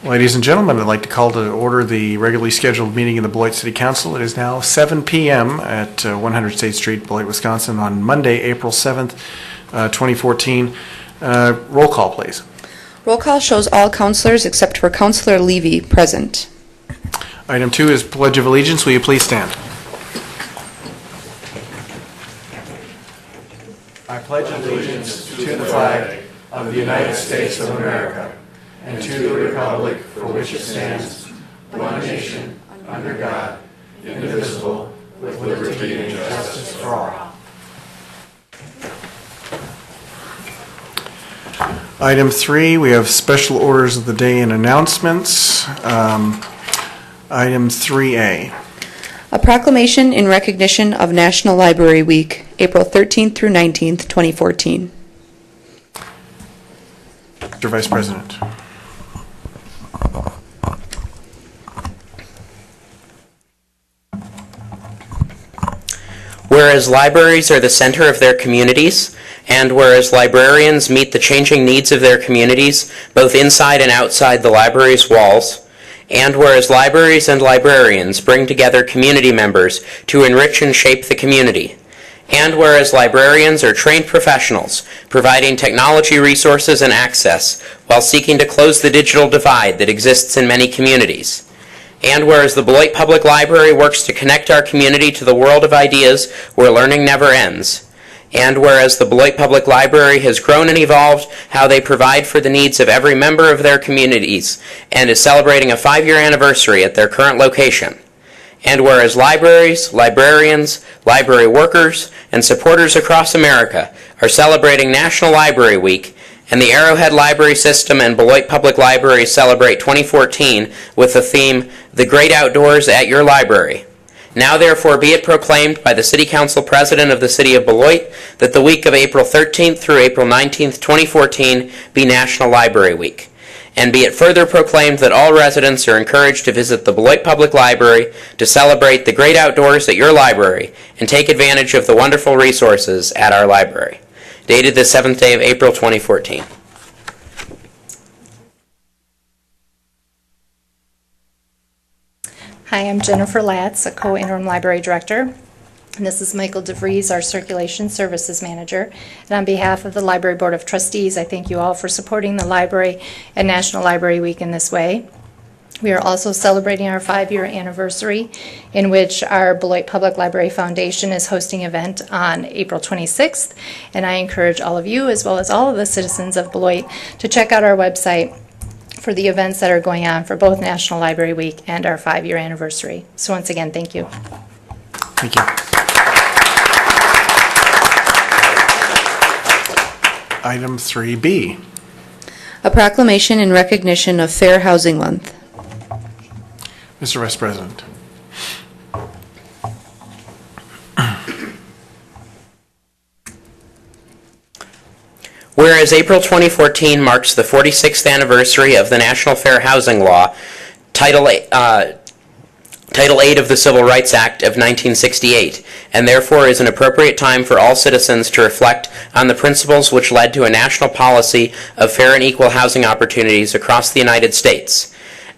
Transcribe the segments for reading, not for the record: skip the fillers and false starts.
Ladies and gentlemen, I'd like to call to order the regularly scheduled meeting of the Beloit City Council. It is now 7 p.m. at 100 State Street, Beloit, Wisconsin, on Monday, April 7th, 2014. Roll call, please. Roll call shows all councilors except for Councilor Levy present. Item 2 is Pledge of Allegiance. Will you please stand? I pledge allegiance to the flag of the United States of America and to the republic for which it stands, one nation, under God, indivisible, with liberty and justice for all. Item 3, we have special orders of the day and announcements. Item 3A. A proclamation in recognition of National Library Week, April 13th through 19th, 2014. Mr. Vice President. Whereas libraries are the center of their communities, and whereas librarians meet the changing needs of their communities, both inside and outside the library's walls, and whereas libraries and librarians bring together community members to enrich and shape the community, and whereas librarians are trained professionals providing technology resources and access while seeking to close the digital divide that exists in many communities, and whereas the Beloit Public Library works to connect our community to the world of ideas where learning never ends, and whereas the Beloit Public Library has grown and evolved how they provide for the needs of every member of their communities and is celebrating a 5-year anniversary at their current location, and whereas libraries, librarians, library workers, and supporters across America are celebrating National Library Week, and the Arrowhead Library System and Beloit Public Library celebrate 2014 with the theme, The Great Outdoors at Your Library. Now therefore be it proclaimed by the City Council President of the City of Beloit that the week of April 13th through April 19th, 2014 be National Library Week. And be it further proclaimed that all residents are encouraged to visit the Beloit Public Library to celebrate the great outdoors at your library and take advantage of the wonderful resources at our library. Dated the 7th day of April 2014. Hi, I'm Jennifer Latz, a co-interim library director. And this is Michael DeVries, our Circulation Services Manager. And on behalf of the Library Board of Trustees, I thank you all for supporting the library and National Library Week in this way. We are also celebrating our 5-year anniversary, in which our Beloit Public Library Foundation is hosting an event on April 26th. And I encourage all of you, as well as all of the citizens of Beloit, to check out our website for the events that are going on for both National Library Week and our 5-year anniversary. So once again, thank you. Thank you. Item 3B. A proclamation in recognition of Fair Housing Month. Mr. Vice President. Whereas April 2014 marks the 46th anniversary of the National Fair Housing Law, Title 8 of the Civil Rights Act of 1968, and therefore is an appropriate time for all citizens to reflect on the principles which led to a national policy of fair and equal housing opportunities across the United States.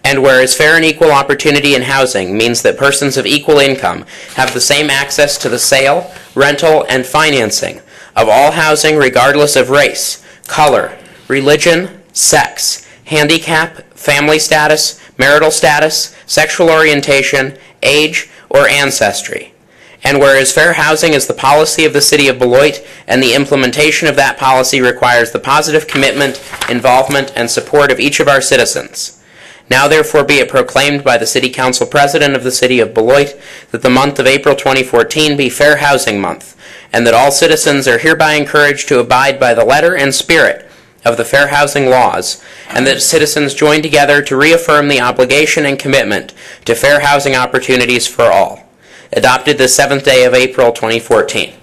And whereas fair and equal opportunity in housing means that persons of equal income have the same access to the sale, rental, and financing of all housing regardless of race, color, religion, sex, handicap, family status, marital status, sexual orientation, age, or ancestry. And whereas fair housing is the policy of the City of Beloit, and the implementation of that policy requires the positive commitment, involvement, and support of each of our citizens. Now therefore be it proclaimed by the City Council President of the City of Beloit that the month of April 2014 be Fair Housing Month, and that all citizens are hereby encouraged to abide by the letter and spirit of the fair housing laws, and that citizens join together to reaffirm the obligation and commitment to fair housing opportunities for all. Adopted the 7th day of April 2014.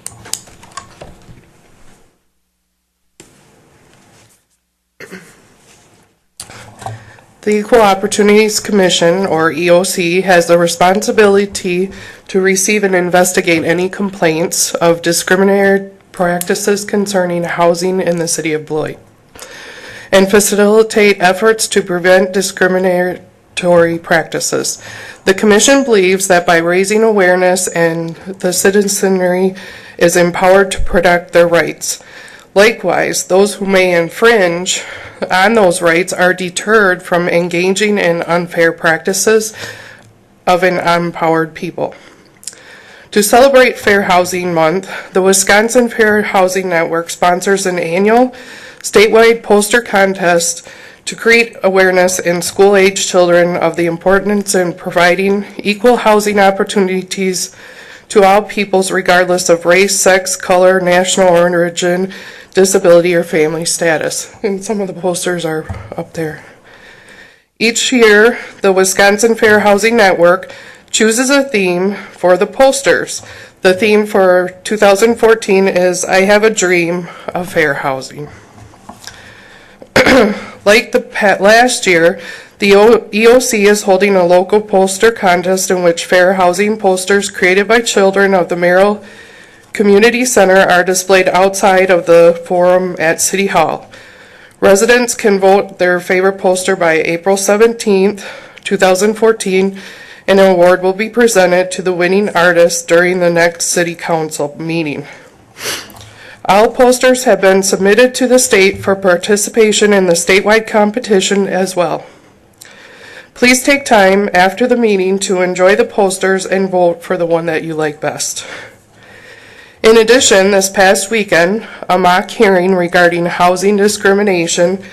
The Equal Opportunities Commission, or EOC, has the responsibility to receive and investigate any complaints of discriminatory practices concerning housing in the City of Beloit. and facilitate efforts to prevent discriminatory practices. The Commission believes that by raising awareness and the citizenry is empowered to protect their rights. Likewise, those who may infringe on those rights are deterred from engaging in unfair practices of an empowered people. To celebrate Fair Housing Month, the Wisconsin Fair Housing Network sponsors an annual statewide poster contest to create awareness in school-age children of the importance in providing equal housing opportunities to all peoples regardless of race, sex, color, national origin, disability, or family status. And some of the posters are up there. Each year, the Wisconsin Fair Housing Network chooses a theme for the posters. The theme for 2014 is I Have a Dream of Fair Housing. Like last year, the EOC is holding a local poster contest in which fair housing posters created by children of the Merrill Community Center are displayed outside of the forum at City Hall. Residents can vote their favorite poster by April 17th, 2014, and an award will be presented to the winning artist during the next City Council meeting. All posters have been submitted to the state for participation in the statewide competition as well. Please take time after the meeting to enjoy the posters and vote for the one that you like best. In addition, this past weekend, a mock hearing regarding housing discrimination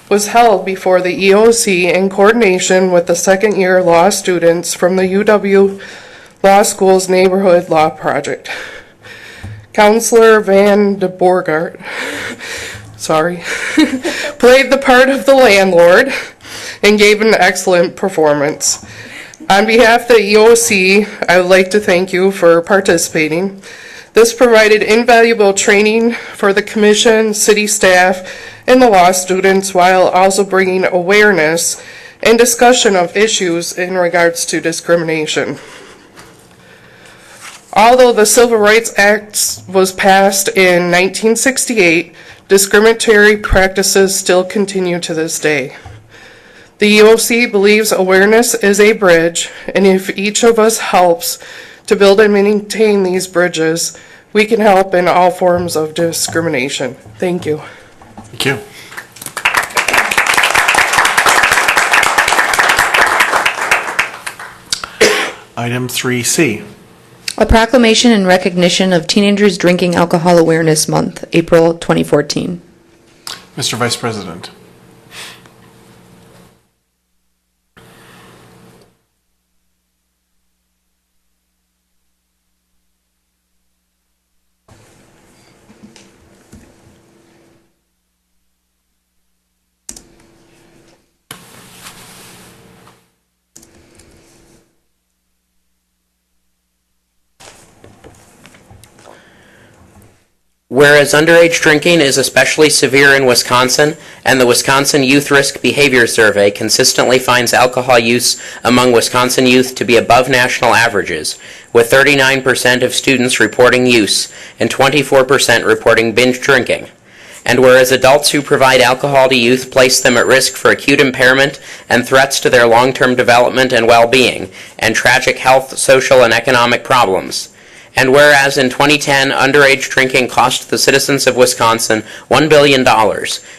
was held before the EOC in coordination with the second-year law students from the UW Law School's Neighborhood Law Project. Counselor Van de Borgart, played the part of the landlord and gave an excellent performance. On behalf of the EOC, I would like to thank you for participating. This provided invaluable training for the commission, city staff, and the law students while also bringing awareness and discussion of issues in regards to discrimination. Although the Civil Rights Act was passed in 1968, discriminatory practices still continue to this day. The EOC believes awareness is a bridge, and if each of us helps to build and maintain these bridges, we can help in all forms of discrimination. Thank you. Thank you. Item 3C. A proclamation in recognition of Teenagers Drinking Alcohol Awareness Month, April 2014. Mr. Vice President. Whereas underage drinking is especially severe in Wisconsin, and the Wisconsin Youth Risk Behavior Survey consistently finds alcohol use among Wisconsin youth to be above national averages, with 39% of students reporting use and 24% reporting binge drinking. And whereas adults who provide alcohol to youth place them at risk for acute impairment and threats to their long-term development and well-being, and tragic health, social, and economic problems. And whereas in 2010, underage drinking cost the citizens of Wisconsin $1 billion,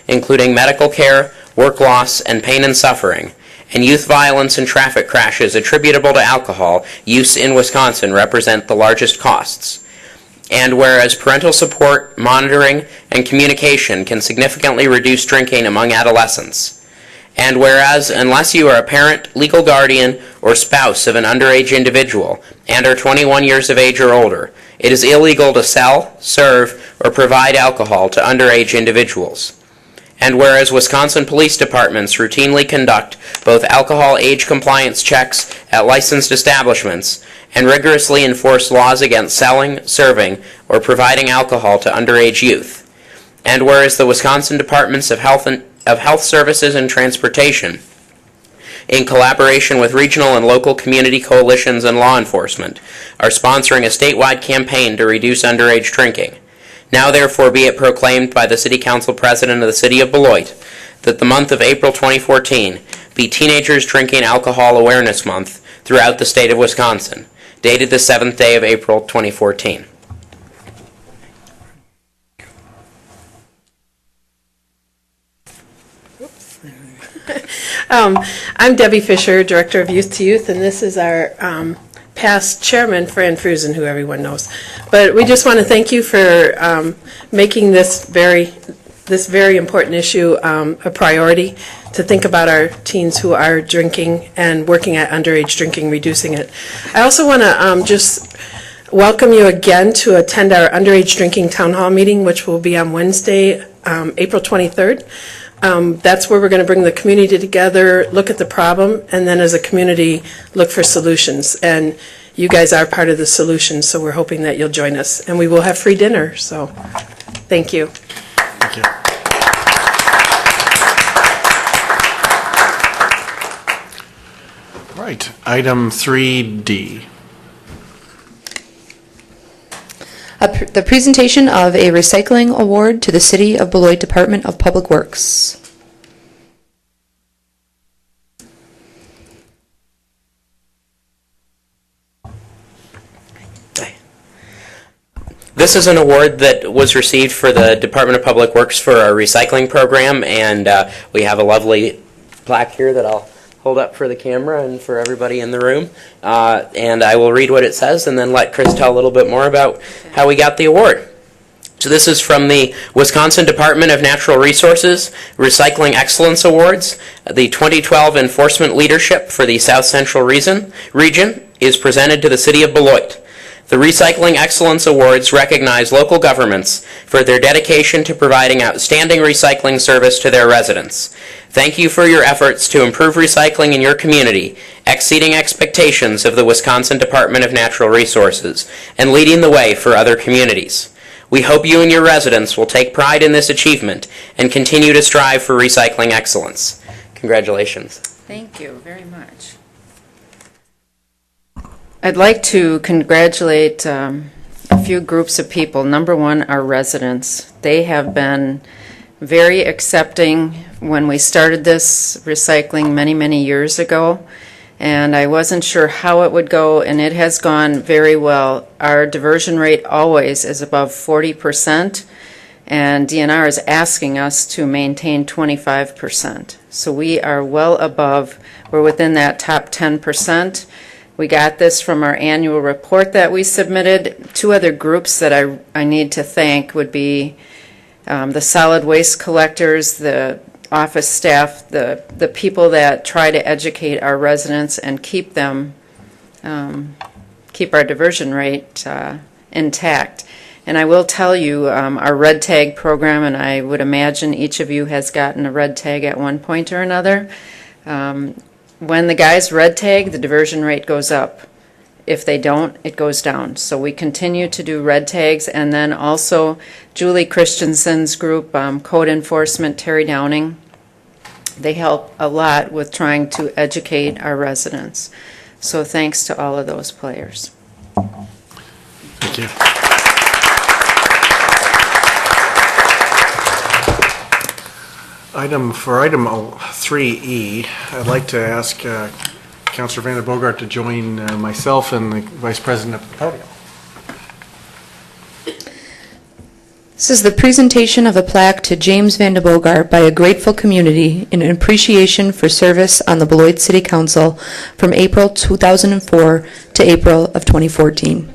including medical care, work loss, and pain and suffering, and youth violence and traffic crashes attributable to alcohol use in Wisconsin represent the largest costs. And whereas parental support, monitoring, and communication can significantly reduce drinking among adolescents. And whereas, unless you are a parent, legal guardian, or spouse of an underage individual and are 21 years of age or older, it is illegal to sell, serve, or provide alcohol to underage individuals. And whereas Wisconsin police departments routinely conduct both alcohol age compliance checks at licensed establishments and rigorously enforce laws against selling, serving, or providing alcohol to underage youth. And whereas the Wisconsin Departments of Health Services and Transportation, in collaboration with regional and local community coalitions and law enforcement, are sponsoring a statewide campaign to reduce underage drinking. Now therefore be it proclaimed by the City Council President of the City of Beloit that the month of April 2014 be Teenagers Drinking Alcohol Awareness Month throughout the state of Wisconsin, dated the 7th day of April 2014. I'm Debbie Fisher, Director of Youth to Youth, and this is our past chairman, Fran Frusen, who everyone knows. But we just want to thank you for making this very important issue a priority, to think about our teens who are drinking and working at underage drinking, reducing it. I also want to just welcome you again to attend our underage drinking town hall meeting, which will be on Wednesday, April 23rd. That's where we're going to bring the community together, look at the problem, and then as a community, look for solutions. And you guys are part of the solution, so we're hoping that you'll join us. And we will have free dinner, so thank you. Thank you. All right, item 3D. The presentation of a recycling award to the City of Beloit Department of Public Works. This is an award that was received for the Department of Public Works for our recycling program, and we have a lovely plaque here that I'll hold up for the camera and for everybody in the room. And I will read what it says and then let Chris tell a little bit more about how we got the award. So this is from the Wisconsin Department of Natural Resources Recycling Excellence Awards. The 2012 Enforcement Leadership for the South Central region is presented to the City of Beloit. The Recycling Excellence Awards recognize local governments for their dedication to providing outstanding recycling service to their residents. Thank you for your efforts to improve recycling in your community, exceeding expectations of the Wisconsin Department of Natural Resources, and leading the way for other communities. We hope you and your residents will take pride in this achievement and continue to strive for recycling excellence. Congratulations. Thank you very much. I'd like to congratulate a few groups of people. Number one, our residents. They have been very accepting when we started this recycling many, many years ago, and I wasn't sure how it would go, and it has gone very well. Our diversion rate always is above 40%, and DNR is asking us to maintain 25%. So we are well above, we're within that top 10%. We got this from our annual report that we submitted. Two other groups that I need to thank would be the solid waste collectors, the office staff, the people that try to educate our residents and keep them, keep our diversion rate intact. And I will tell you, our red tag program, and I would imagine each of you has gotten a red tag at one point or another. When the guys red tag, the diversion rate goes up. If they don't, it goes down. So we continue to do red tags, and then also Julie Christensen's group, Code Enforcement, Terry Downing, they help a lot with trying to educate our residents. So thanks to all of those players. Thank you. Item 3E, I'd like to ask Councilor Vander Bogart to join myself and the Vice President at the podium. This is the presentation of a plaque to James Vander Bogart by a grateful community in appreciation for service on the Beloit City Council from April 2004 to April of 2014.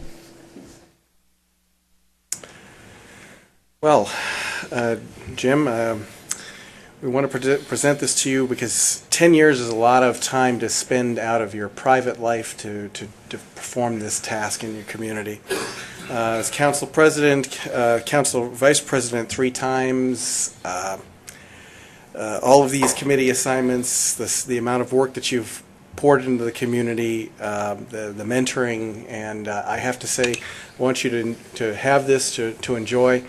Well, Jim, we want to present this to you because 10 years is a lot of time to spend out of your private life to perform this task in your community. As council president, council vice president 3 times, all of these committee assignments, the amount of work that you've poured into the community, the mentoring, and I have to say, I want you to have this to enjoy,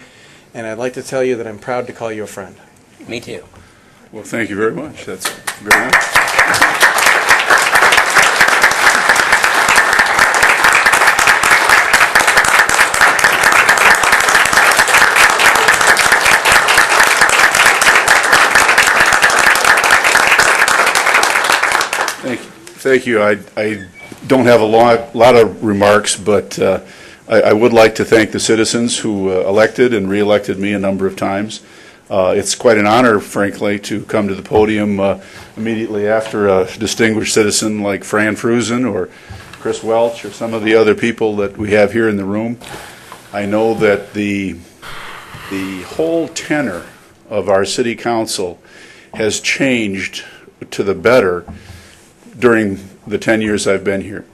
and I'd like to tell you that I'm proud to call you a friend. Me too. Well, thank you very much. That's very nice. Thank you. I don't have a lot of remarks, but I would like to thank the citizens who elected and re-elected me a number of times. It's quite an honor, frankly, to come to the podium immediately after a distinguished citizen like Fran Frusen or Chris Welch or some of the other people that we have here in the room. I know that the whole tenor of our city council has changed to the better during the 10 years I've been here.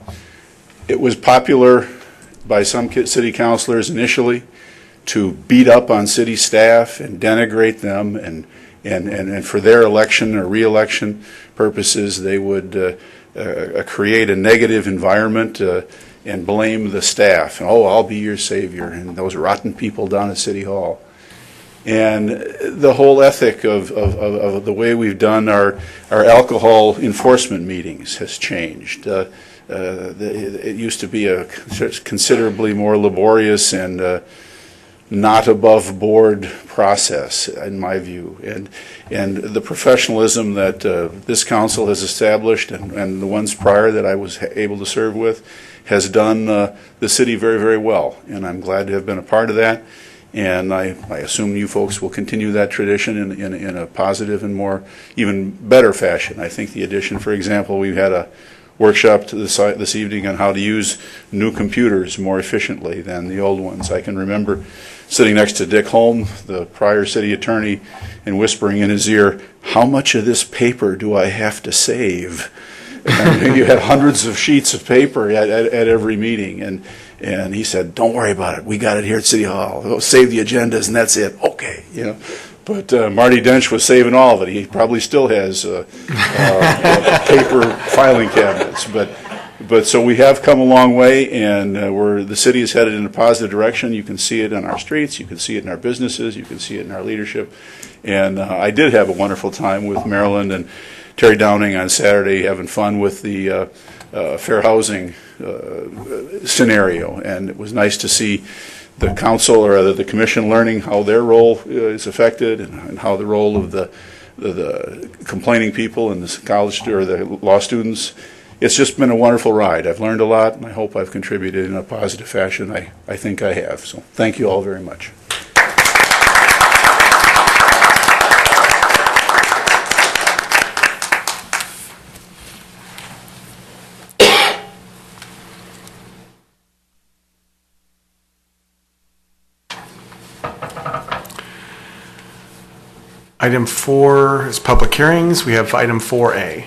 It was popular by some city councilors initially to beat up on city staff and denigrate them, and for their election or re-election purposes, they would create a negative environment and blame the staff. Oh, I'll be your savior, and those rotten people down at City Hall. And the whole ethic of the way we've done our alcohol enforcement meetings has changed. It used to be a considerably more laborious and not above board process, in my view, and the professionalism that this council has established and the ones prior that I was able to serve with has done the city very, very well, and I'm glad to have been a part of that. And I assume you folks will continue that tradition in a positive and more, even better fashion. I think the addition, for example, we've had a workshop this evening on how to use new computers more efficiently than the old ones. I can remember sitting next to Dick Holm, the prior city attorney, and whispering in his ear, "How much of this paper do I have to save?" And you had hundreds of sheets of paper at every meeting, and he said, "Don't worry about it. We got it here at City Hall. We'll save the agendas, and that's it." Okay, you know. But Marty Dench was saving all of it. He probably still has paper filing cabinets. But so we have come a long way, and the city is headed in a positive direction. You can see it on our streets. You can see it in our businesses. You can see it in our leadership. And I did have a wonderful time with Maryland and Terry Downing on Saturday, having fun with the fair housing scenario. And it was nice to see the council, or rather the commission, learning how their role is affected and how the role of the complaining people and the college or the law students. It's just been a wonderful ride. I've learned a lot, and I hope I've contributed in a positive fashion. I think I have. So thank you all very much. Item 4 is public hearings. We have item 4A.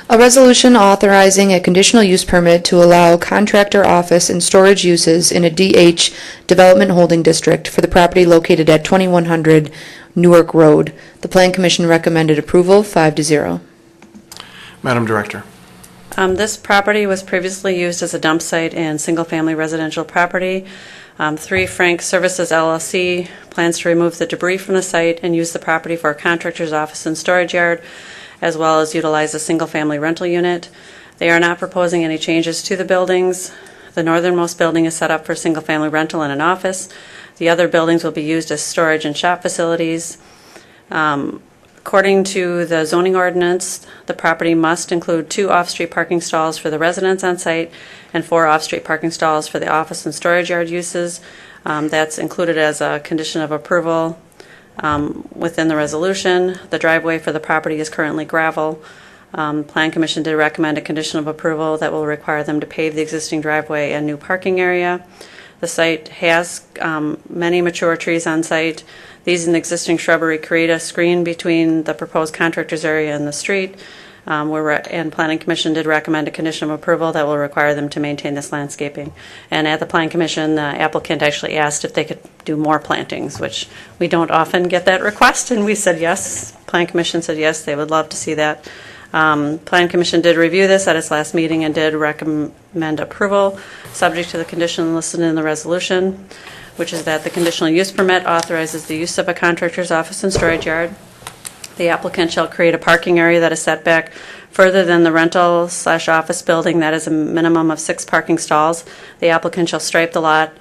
A resolution authorizing a conditional use permit to allow contractor office and storage uses in a DH Development Holding District for the property located at 2100 Newark Road. The Plan Commission recommended approval 5-0. Madam Director. This property was previously used as a dump site and single-family residential property. 3 Frank Services LLC plans to remove the debris from the site and use the property for a contractor's office and storage yard, as well as utilize a single-family rental unit. They are not proposing any changes to the buildings. The northernmost building is set up for single-family rental and an office. The other buildings will be used as storage and shop facilities. According to the zoning ordinance, the property must include 2 off-street parking stalls for the residents on site and 4 off-street parking stalls for the office and storage yard uses. That's included as a condition of approval within the resolution. The driveway for the property is currently gravel. Plan Commission did recommend a condition of approval that will require them to pave the existing driveway and new parking area. The site has many mature trees on site. These and existing shrubbery create a screen between the proposed contractor's area and the street. And Planning Commission did recommend a condition of approval that will require them to maintain this landscaping. And at the Planning Commission, the applicant actually asked if they could do more plantings, which we don't often get that request, and we said yes. Planning Commission said yes, they would love to see that. Planning Commission did review this at its last meeting and did recommend approval, subject to the condition listed in the resolution, which is that the conditional use permit authorizes the use of a contractor's office and storage yard. The applicant shall create a parking area that is set back further than the rental/office building that is a minimum of 6 parking stalls. The applicant shall stripe the lot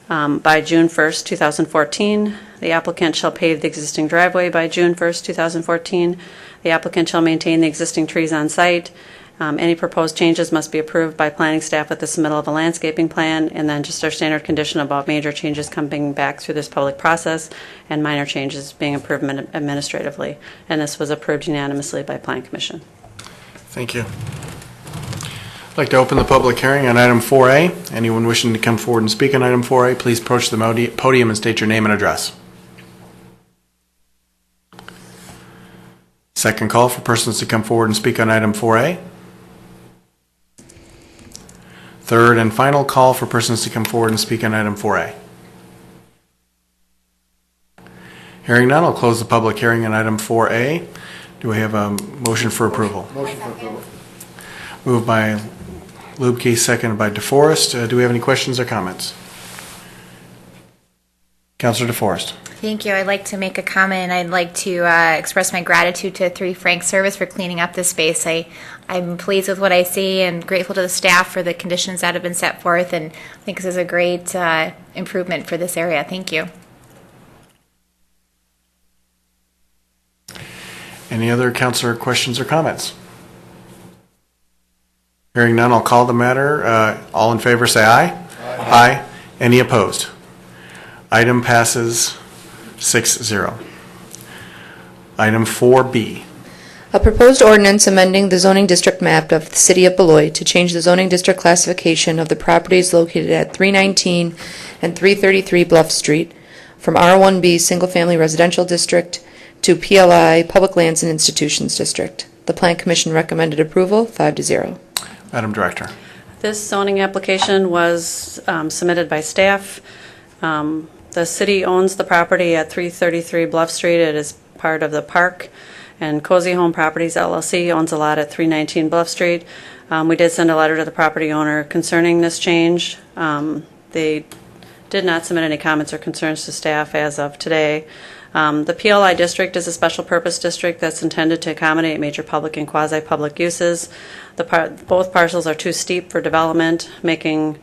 by June 1st, 2014. The applicant shall pave the existing driveway by June 1st, 2014. The applicant shall maintain the existing trees on site, Any proposed changes must be approved by planning staff with the submittal of a landscaping plan, and then just our standard condition about major changes coming back through this public process and minor changes being approved administratively. And this was approved unanimously by Plan Commission. Thank you. I'd like to open the public hearing on item 4A. Anyone wishing to come forward and speak on item 4A, please approach the podium and state your name and address. Second call for persons to come forward and speak on item 4A. Third and final call for persons to come forward and speak on item 4A. Hearing none, I'll close the public hearing on item 4A. Do we have a motion for approval? Motion for approval. Moved by Lubke, seconded by DeForest. Do we have any questions or comments? Councilor DeForest. Thank you. I'd like to make a comment. I'd like to express my gratitude to 3 Frank Service for cleaning up this space. I'm pleased with what I see and grateful to the staff for the conditions that have been set forth, and I think this is a great improvement for this area. Thank you. Any other councilor questions or comments? Hearing none, I'll call the matter. All in favor say aye. Aye. Any opposed? Item passes 6-0. Item 4B. A proposed ordinance amending the zoning district map of the city of Beloit to change the zoning district classification of the properties located at 319 and 333 Bluff Street from R1B Single Family Residential District to PLI Public Lands and Institutions District. The Plan Commission recommended approval, 5-0. Madam Director. This zoning application was submitted by staff. The city owns the property at 333 Bluff Street. It is part of the park. And Cozy Home Properties LLC owns a lot at 319 Bluff Street. We did send a letter to the property owner concerning this change. They did not submit any comments or concerns to staff as of today. The PLI district is a special purpose district that's intended to accommodate major public and quasi-public uses. Both parcels are too steep for development, making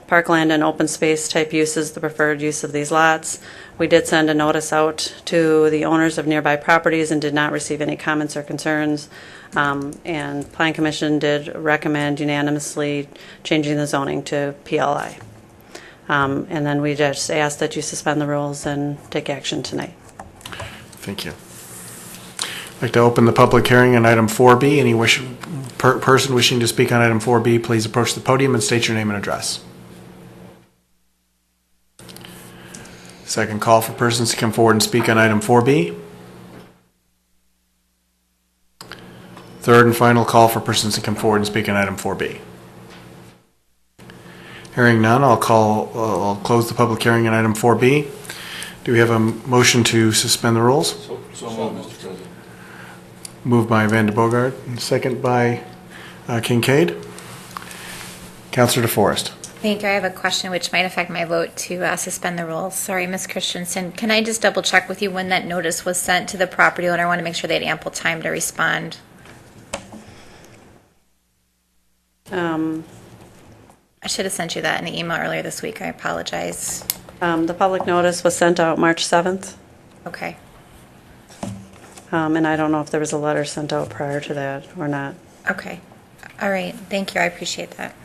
parkland and open space type uses the preferred use of these lots. We did send a notice out to the owners of nearby properties and did not receive any comments or concerns. And Plan Commission did recommend unanimously changing the zoning to PLI. And then we just ask that you suspend the rules and take action tonight. Thank you. I'd like to open the public hearing on item 4B. Any person wishing to speak on item 4B, please approach the podium and state your name and address. Second call for persons to come forward and speak on item 4B. Third and final call for persons to come forward and speak on item 4B. Hearing none, I'll close the public hearing on item 4B. Do we have a motion to suspend the rules? So moved, Mr. President. Moved by Van de Bogart, and second by Kincaid. Councilor DeForest. Thank you. I have a question which might affect my vote to suspend the rules. Sorry, Ms. Christensen. Can I just double check with you when that notice was sent to the property owner? I want to make sure they had ample time to respond. I should have sent you that in the email earlier this week. I apologize. The public notice was sent out March 7th. Okay. And I don't know if there was a letter sent out prior to that or not. Okay. All right. Thank you. I appreciate that.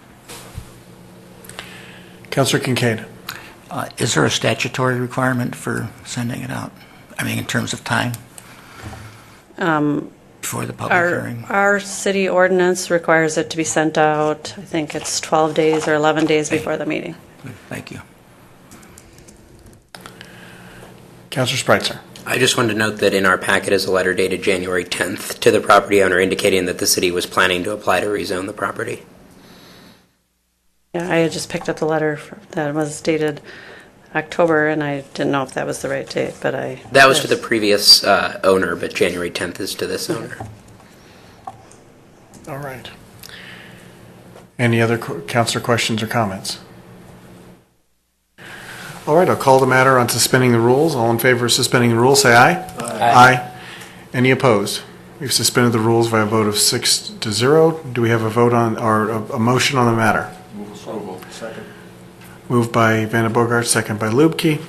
Councilor Kincaid. Is there a statutory requirement for sending it out? I mean, in terms of time? Before the public hearing? Our city ordinance requires it to be sent out, I think it's 12 days or 11 days before the meeting. Thank you. Councilor Spreitzer. I just wanted to note that in our packet is a letter dated January 10th to the property owner indicating that the city was planning to apply to rezone the property. Yeah, I had just picked up the letter that was dated October, and I didn't know if that was the right date, but That was to the previous owner, but January 10th is to this owner. All right. Any other councilor questions or comments? All right, I'll call the matter on suspending the rules. All in favor of suspending the rules, say aye. Aye. Any opposed? We've suspended the rules by a vote of 6-0. Do we have a vote on, or a motion on the matter? Second. Moved by Van de Bogart, second by Lubke. Do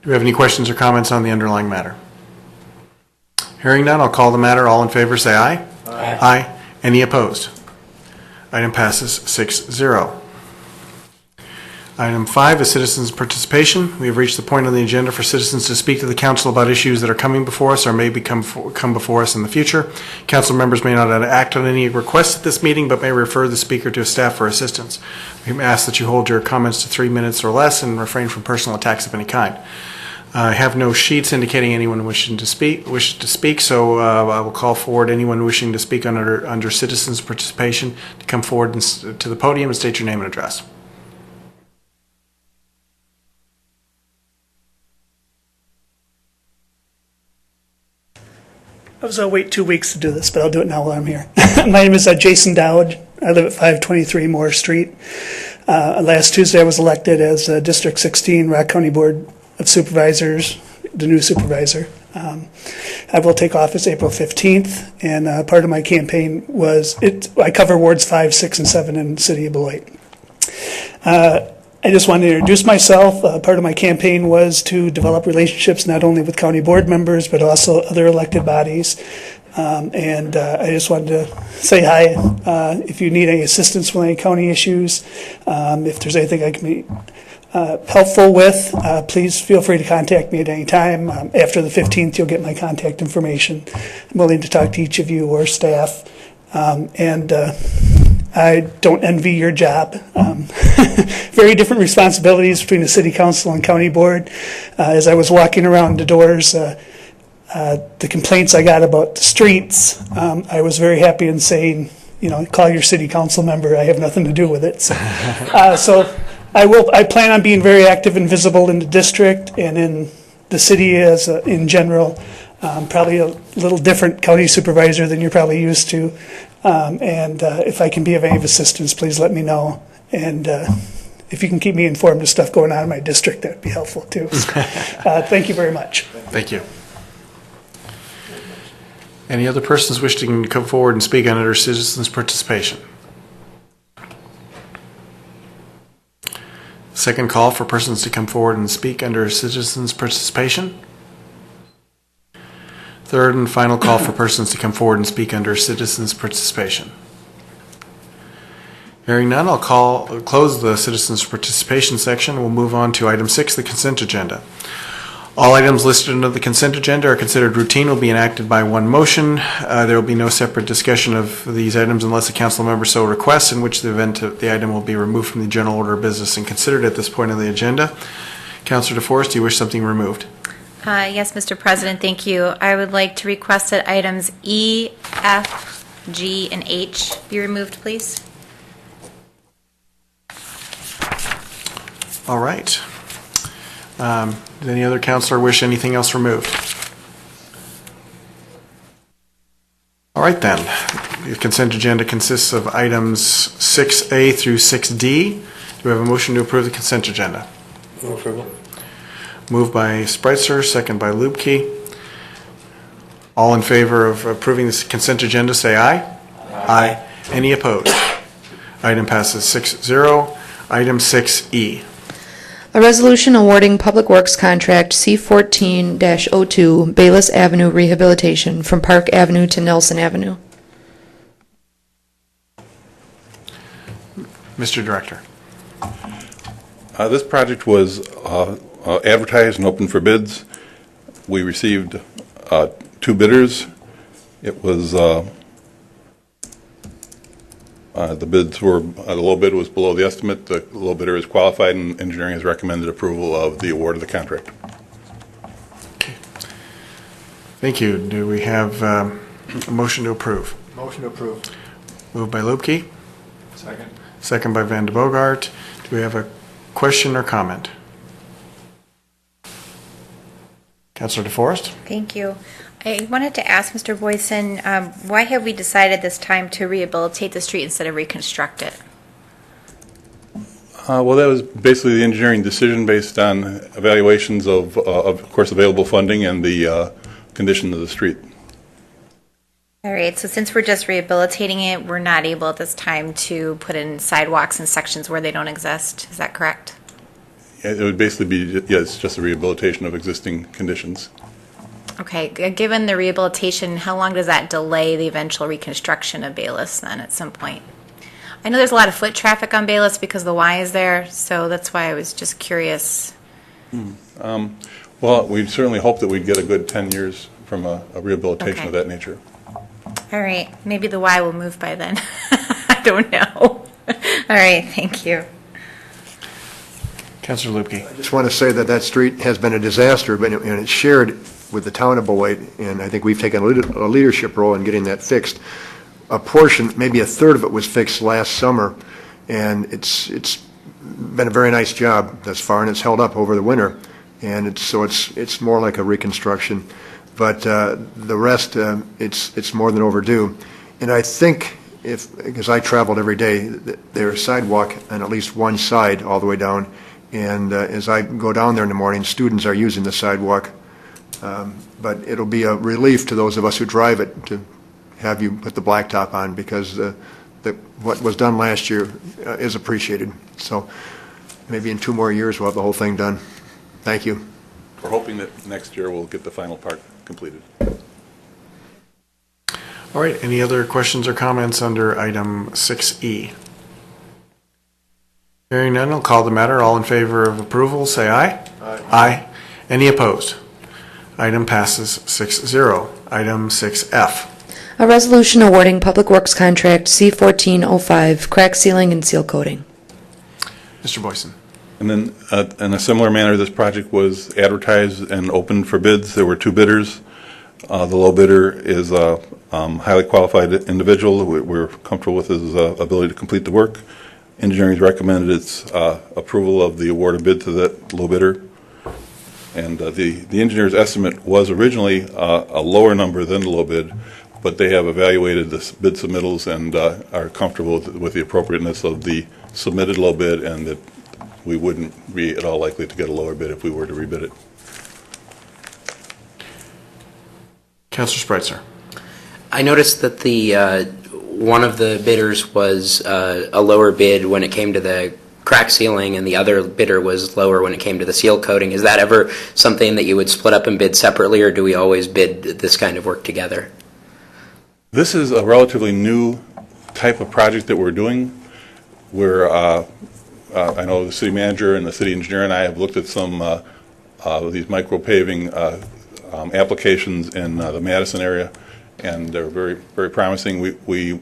we have any questions or comments on the underlying matter? Hearing none, I'll call the matter. All in favor, say aye. Aye. Any opposed? Item passes 6-0. Item 5 is citizens' participation. We have reached the point on the agenda for citizens to speak to the council about issues that are coming before us or may come before us in the future. Council members may not act on any requests at this meeting, but may refer the speaker to staff for assistance. We ask that you hold your comments to 3 minutes or less and refrain from personal attacks of any kind. I have no sheets indicating anyone wishes to speak, so I will call forward anyone wishing to speak under citizens' participation to come forward to the podium and state your name and address. I was wait 2 weeks to do this, but I'll do it now while I'm here. My name is Jason Dowd. I live at 523 Moore Street. Last Tuesday, I was elected as District 16 Rock County Board of Supervisors, the new supervisor. I will take office April 15th, and part of my campaign was, I cover wards 5, 6, and 7 in the city of Beloit. I just wanted to introduce myself. Part of my campaign was to develop relationships not only with county board members, but also other elected bodies. And I just wanted to say hi. If you need any assistance with any county issues, if there's anything I can be helpful with, please feel free to contact me at any time. After the 15th, you'll get my contact information. I'm willing to talk to each of you or staff. And I don't envy your job. Very different responsibilities between the city council and county board. As I was walking around the doors, the complaints I got about the streets, I was very happy in saying, call your city council member. I have nothing to do with it. So I plan on being very active and visible in the district and in the city as in general. Probably a little different county supervisor than you're probably used to. And if I can be of any assistance, please let me know. And if you can keep me informed of stuff going on in my district, that would be helpful too. So, thank you very much. Thank you. Any other persons wishing to come forward and speak under citizens' participation? Second call for persons to come forward and speak under citizens' participation. Third and final call for persons to come forward and speak under citizens' participation. Hearing none, I'll close the citizens' participation section. We'll move on to item 6, the consent agenda. All items listed under the consent agenda are considered routine, will be enacted by one motion. There will be no separate discussion of these items unless a council member so requests, in which the item will be removed from the general order of business and considered at this point on the agenda. Councilor DeForest, do you wish something removed? Yes, Mr. President, thank you. I would like to request that items E, F, G, and H be removed, please. All right. Does any other councilor wish anything else removed? All right then. The consent agenda consists of items 6A through 6D. Do we have a motion to approve the consent agenda? Move approval. Moved by Spreitzer, second by Lubke. All in favor of approving this consent agenda, say aye. Aye. Any opposed? Item passes 6-0. Item 6E. A resolution awarding Public Works Contract C14-02 Bayless Avenue Rehabilitation from Park Avenue to Nelson Avenue. Mr. Director. This project was advertised and open for bids. We received 2 bidders. It was the bids were the low bid was below the estimate. The low bidder is qualified, and engineering has recommended approval of the award of the contract. Okay. Thank you. Do we have a motion to approve? Motion to approve. Moved by Lubke. Second. Second by Van de Bogart. Do we have a question or comment? Councilor DeForest? Thank you. I wanted to ask Mr. Boyson, why have we decided this time to rehabilitate the street instead of reconstruct it? Well, that was basically the engineering decision based on evaluations of course, available funding and the condition of the street. All right, so since we're just rehabilitating it, we're not able at this time to put in sidewalks and sections where they don't exist. Is that correct? It would basically be, yes, just a rehabilitation of existing conditions. Okay, given the rehabilitation, how long does that delay the eventual reconstruction of Bayless then at some point? I know there's a lot of foot traffic on Bayless because the Y is there, so that's why I was just curious. Well, we certainly hope that we'd get a good 10 years from a rehabilitation Okay. of that nature. All right, maybe the Y will move by then. I don't know. All right, thank you. Councilor Lupke. I just want to say that that street has been a disaster, but and it's shared with the town of Beloit, and I think we've taken a leadership role in getting that fixed. A portion, maybe a third of it, was fixed last summer, and it's been a very nice job thus far, and it's held up over the winter, and it's more like a reconstruction. But the rest, it's more than overdue, and I think because I traveled every day, there's a sidewalk on at least one side all the way down. And as I go down there in the morning, students are using the sidewalk. But it'll be a relief to those of us who drive it to have you put the blacktop on, because what was done last year is appreciated. So maybe in 2 more years we'll have the whole thing done. Thank you. We're hoping that next year we'll get the final part completed. All right, any other questions or comments under item 6E? Hearing none, I'll call the matter. All in favor of approval, say aye. Aye. Aye. Any opposed? Item passes 6-0. Item 6F. A resolution awarding Public Works Contract C-1405, crack sealing and seal coating. Mr. Boyson. And then, in a similar manner, this project was advertised and opened for bids. There were 2 bidders. The low bidder is a highly qualified individual. We're comfortable with his ability to complete the work. Engineering recommended its approval of the award of bid to that low bidder. And the engineer's estimate was originally a lower number than the low bid, but they have evaluated the bid submittals and are comfortable with the appropriateness of the submitted low bid, and that we wouldn't be at all likely to get a lower bid if we were to rebid it. Councilor Spreitzer. I noticed that one of the bidders was a lower bid when it came to the crack sealing, and the other bidder was lower when it came to the seal coating. Is that ever something that you would split up and bid separately, or do we always bid this kind of work together? This is a relatively new type of project that we're doing. I know the city manager and the city engineer and I have looked at some of these micro paving applications in the Madison area, and they're very, very promising. We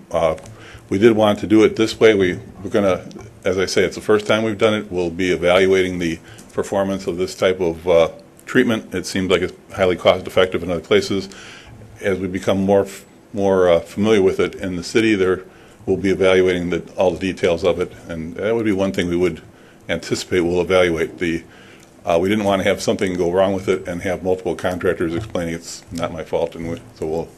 did want to do it this way. We're going to, as I say, it's the first time we've done it. We'll be evaluating the performance of this type of treatment. It seems like it's highly cost effective in other places. As we become more familiar with it in the city, we'll be evaluating all the details of it, and that would be one thing we would anticipate we'll evaluate. We didn't want to have something go wrong with it and have multiple contractors explaining it's not my fault, and so we'll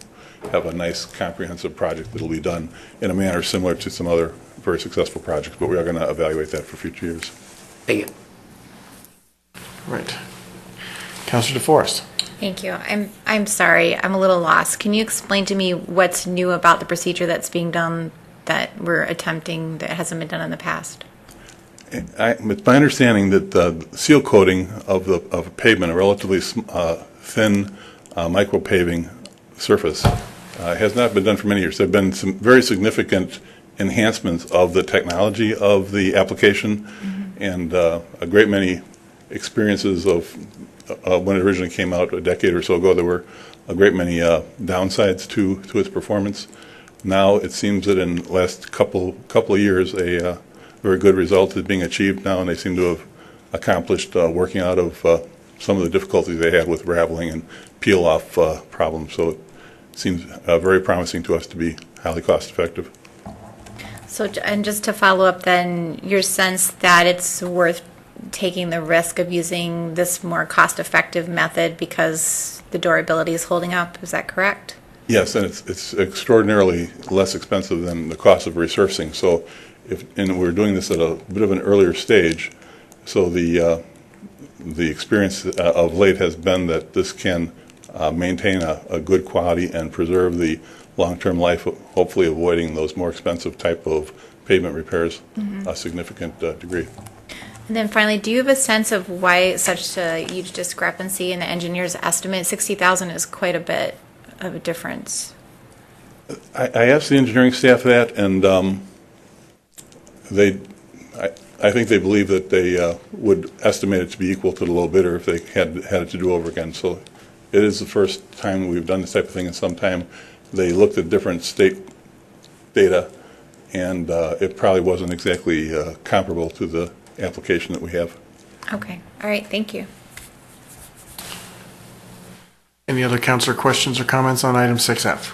have a nice comprehensive project that will be done in a manner similar to some other very successful projects, but we are going to evaluate that for future years. Thank you. Right. Councilor DeForest. Thank you. I'm sorry, I'm a little lost. Can you explain to me what's new about the procedure that's being done that we're attempting that hasn't been done in the past? It's my understanding that the seal coating of a pavement, a relatively thin micro paving surface, has not been done for many years. There have been some very significant enhancements of the technology of the application, and a great many experiences of when it originally came out a decade or so ago. There were a great many downsides to its performance. Now it seems that in the last couple of years, a very good result is being achieved now, and they seem to have accomplished working out of some of the difficulties they had with raveling and peel-off problems. So it seems very promising to us to be highly cost-effective. So, and just to follow up then, your sense that it's worth taking the risk of using this more cost-effective method because the durability is holding up, is that correct? Yes, and it's extraordinarily less expensive than the cost of resurfacing. So, and we're doing this at a bit of an earlier stage, so the experience of late has been that this can maintain a good quality and preserve the long-term life, hopefully avoiding those more expensive type of pavement repairs a significant degree. And then finally, do you have a sense of why such a huge discrepancy in the engineer's estimate? 60,000 is quite a bit of a difference. I asked the engineering staff that, and I think they believe that they would estimate it to be equal to the low bidder if they had it to do over again. So it is the first time we've done this type of thing in some time. They looked at different state data, and it probably wasn't exactly comparable to the application that we have. Okay. All right. Thank you. Any other councilor questions or comments on item 6F?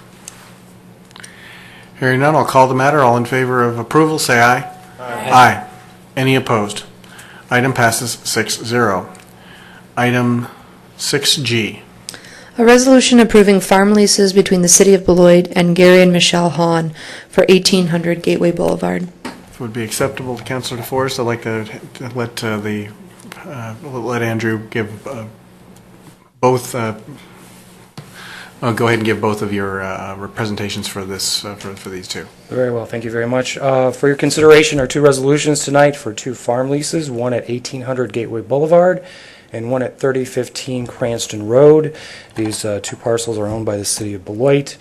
Hearing none, I'll call the matter. All in favor of approval, say aye. Aye. Any opposed? Item passes 6-0. Item 6G. A resolution approving farm leases between the City of Beloit and Gary and Michelle Hahn for 1800 Gateway Boulevard. If it would be acceptable to Councilor DeForest, I'd like to let Andrew give both. Go ahead and give both of your presentations for this for these two. Very well, thank you very much. For your consideration are two resolutions tonight for two farm leases, one at 1800 Gateway Boulevard and one at 3015 Cranston Road. These two parcels are owned by the City of Beloit.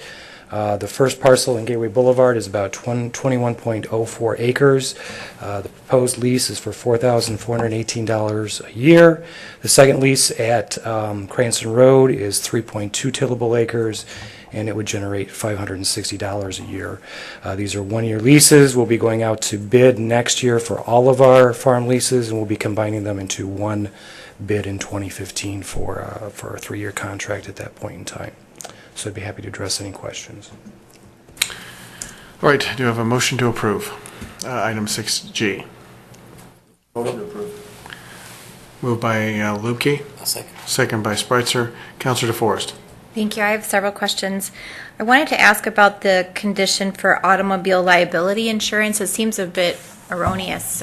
The first parcel in Gateway Boulevard is about 21.04 acres. The proposed lease is for $4,418 a year. The second lease at Cranston Road is 3.2 tillable acres, and it would generate $560 a year. These are one-year leases. We'll be going out to bid next year for all of our farm leases, and we'll be combining them into one bid in 2015 for a 3-year contract at that point in time. So I'd be happy to address any questions. All right, do you have a motion to approve item 6G? Motion to approve. Moved by Lubke. Second. Second by Spreitzer. Councilor DeForest. Thank you. I have several questions. I wanted to ask about the condition for automobile liability insurance. It seems a bit erroneous.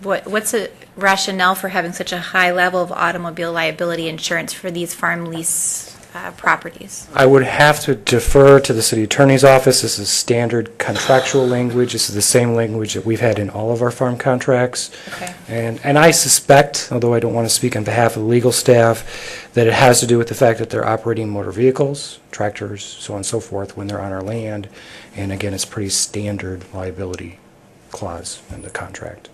What's the rationale for having such a high level of automobile liability insurance for these farm lease properties? I would have to defer to the city attorney's office. This is standard contractual language. This is the same language that we've had in all of our farm contracts. Okay. And I suspect, although I don't want to speak on behalf of the legal staff, that it has to do with the fact that they're operating motor vehicles, tractors, so on and so forth, when they're on our land. And again, it's pretty standard liability clause in the contract.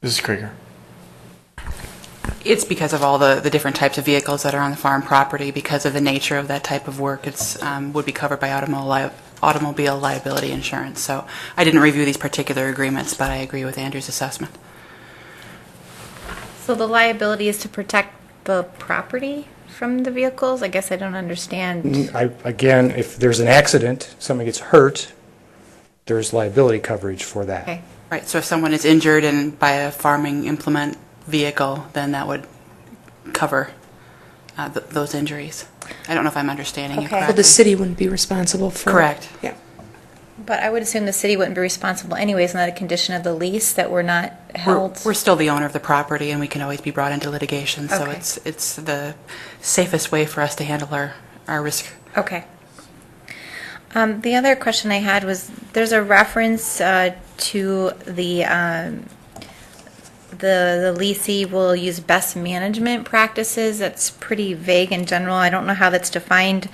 Mrs. Krieger. It's because of all the different types of vehicles that are on the farm property. Because of the nature of that type of work, it's would be covered by automobile liability insurance. So I didn't review these particular agreements, but I agree with Andrew's assessment. So the liability is to protect the property from the vehicles? I guess I don't understand. Again, if there's an accident, somebody gets hurt, there's liability coverage for that. Okay. Right. So if someone is injured by a farming implement vehicle, then that would cover those injuries. I don't know if I'm understanding you Okay. correctly. Well, the city wouldn't be responsible for. Correct. Yeah. But I would assume the city wouldn't be responsible anyways. Isn't that a condition of the lease that we're not held? We're still the owner of the property, and we can always be brought into litigation. So Okay. it's the safest way for us to handle our risk. Okay. The other question I had was, there's a reference to the leasee will use best management practices. That's pretty vague in general. I don't know how that's defined.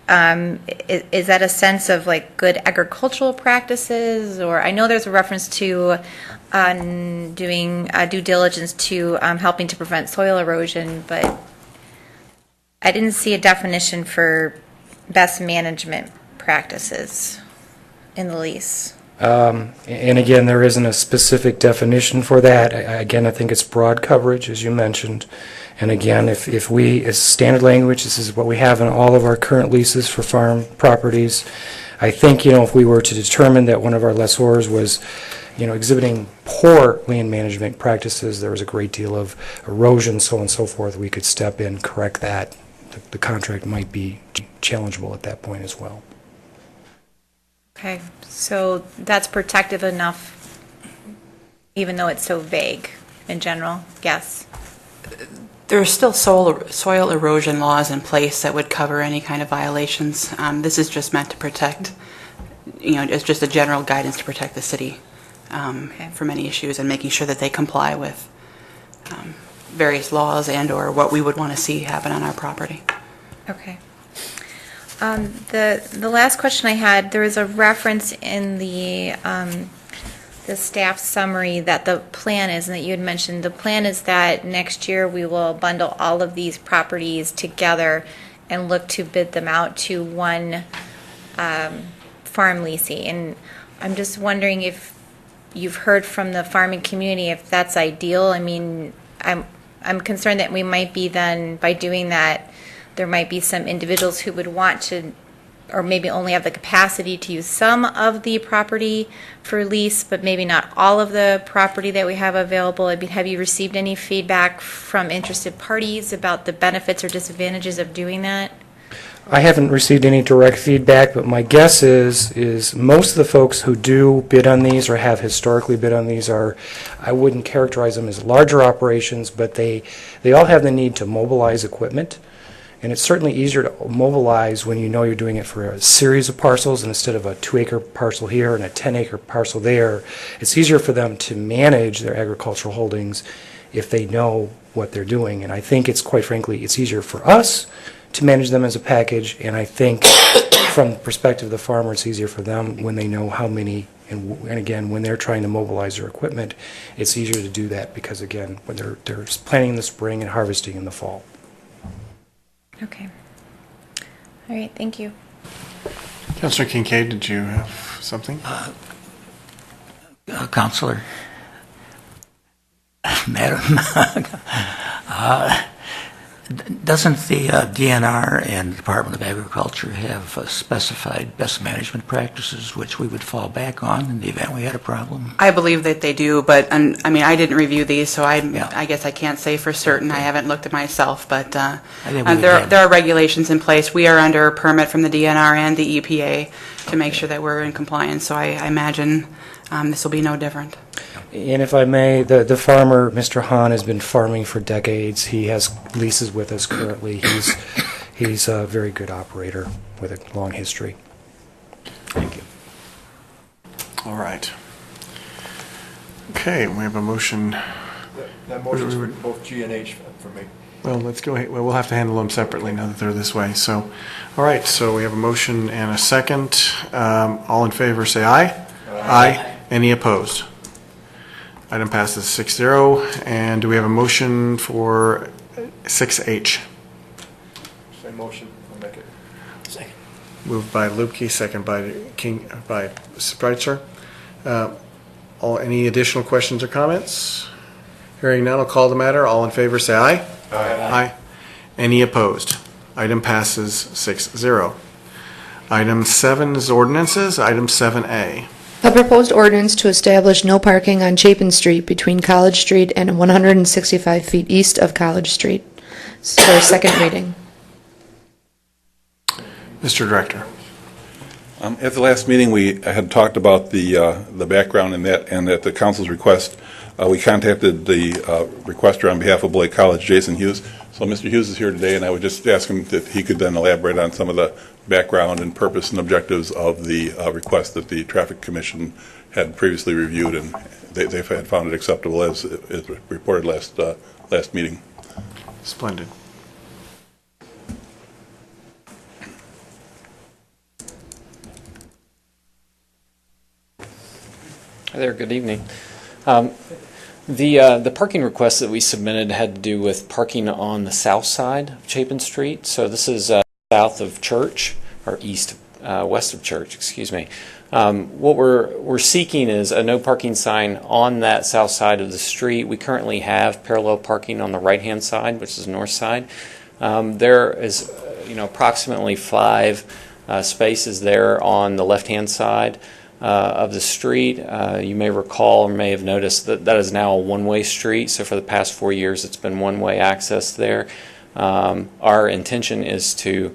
Is that a sense of like good agricultural practices? Or I know there's a reference to doing due diligence to helping to prevent soil erosion, but I didn't see a definition for best management practices in the lease. And again, there isn't a specific definition for that. Again, I think it's broad coverage, as you mentioned. And again, if we, as standard language, this is what we have in all of our current leases for farm properties. I think, if we were to determine that one of our lessors was, exhibiting poor land management practices, there was a great deal of erosion, so on and so forth, we could step in, correct that. The contract might be challengeable at that point as well. Okay, so that's protective enough, even though it's so vague in general, yes? There are still soil erosion laws in place that would cover any kind of violations. This is just meant to protect, it's just a general guidance to protect the city from any issues and making sure that they comply with various laws and/or what we would want to see happen on our property. Okay. The last question I had, there was a reference in the staff summary that the plan is, and that you had mentioned, the plan is that next year we will bundle all of these properties together and look to bid them out to one farm leasing. And I'm just wondering if you've heard from the farming community if that's ideal. I mean, I'm concerned that we might be then, by doing that, there might be some individuals who would want to, or maybe only have the capacity to use some of the property for lease, but maybe not all of the property that we have available. I mean, have you received any feedback from interested parties about the benefits or disadvantages of doing that? I haven't received any direct feedback, but my guess is most of the folks who do bid on these or have historically bid on these are, I wouldn't characterize them as larger operations, but they all have the need to mobilize equipment. And it's certainly easier to mobilize when you know you're doing it for a series of parcels, and instead of a 2-acre parcel here and a 10-acre parcel there, it's easier for them to manage their agricultural holdings if they know what they're doing. And I think it's, quite frankly, it's easier for us to manage them as a package, and I think from the perspective of the farmer, it's easier for them when they know how many, and again, when they're trying to mobilize their equipment, it's easier to do that because, again, when they're planting in the spring and harvesting in the fall. Okay. All right, thank you. Councilor Kincaid, did you have something? Councilor, Madam, doesn't the DNR and Department of Agriculture have specified best management practices which we would fall back on in the event we had a problem? I believe that they do, but I mean, I didn't review these, so I guess I can't say for certain. I haven't looked at myself, but there are regulations in place. We are under a permit from the DNR and the EPA to make sure that we're in compliance, so I imagine this will be no different. And if I may, the farmer, Mr. Hahn, has been farming for decades. He has leases with us currently. He's a very good operator with a long history. Thank you. All right. Okay, we have a motion. That motion is for both G and H for me. Well, let's go ahead. Well, we'll have to handle them separately now that they're this way. So, all right, so we have a motion and a second. All in favor, say aye. Aye. Any opposed? Item passes 6-0. And do we have a motion for 6H? Same motion. I'll make it. Second. Moved by Lubke, second by Spreitzer. Any additional questions or comments? Hearing none, I'll call the matter. All in favor, say aye. Aye. Any opposed? Item passes 6-0. Item 7 is ordinances. Item 7A. A proposed ordinance to establish no parking on Chapin Street between College Street and 165 feet east of College Street. For second reading. Mr. Director. At the last meeting, we had talked about the background in that, and at the council's request, we contacted the requester on behalf of Beloit College, Jason Hughes. So Mr. Hughes is here today, and I would just ask him if he could then elaborate on some of the background and purpose and objectives of the request that the Traffic Commission had previously reviewed, and they had found it acceptable as reported last meeting. Splendid. Hi there, good evening. The parking request that we submitted had to do with parking on the south side of Chapin Street. So this is south of Church, or west of Church, excuse me. What we're seeking is a no parking sign on that south side of the street. We currently have parallel parking on the right-hand side, which is the north side. There is, approximately 5 spaces there on the left-hand side of the street. You may recall or may have noticed that is now a one-way street. So for the past 4 years, it's been one-way access there. Our intention is to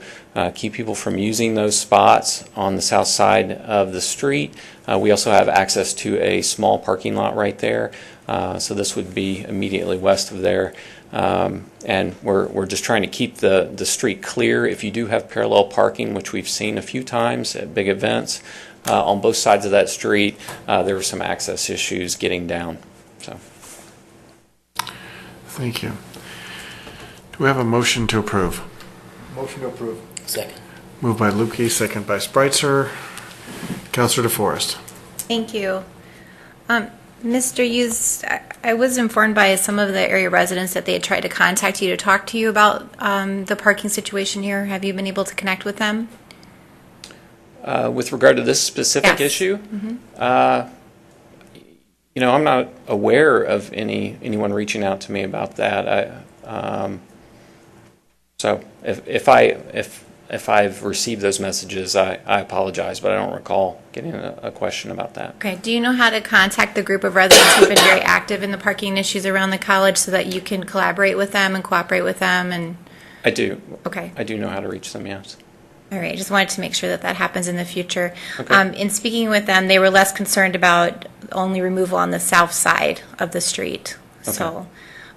keep people from using those spots on the south side of the street. We also have access to a small parking lot right there. So this would be immediately west of there. And we're just trying to keep the street clear. If you do have parallel parking, which we've seen a few times at big events, on both sides of that street. There were some access issues getting down. So, Thank you. Do we have a motion to approve? Motion to approve. Second. Moved by Lukey, second by Spreitzer. Counselor DeForest. Thank you. Mr. Hughes, I was informed by some of the area residents that they had tried to contact you to talk to you about the parking situation here. Have you been able to connect with them? with regard to this specific issue, you know, I'm not aware of anyone reaching out to me about that. So if I've received those messages, I apologize, but I don't recall getting a question about that. Okay. Do you know how to contact the group of residents who've been very active in the parking issues around the college so that you can collaborate with them and cooperate with them? And I do. Okay. I do know how to reach them, yes. All right. I just wanted to make sure that that happens in the future. Okay. In speaking with them, they were less concerned about only removal on the south side of the street. Okay. So,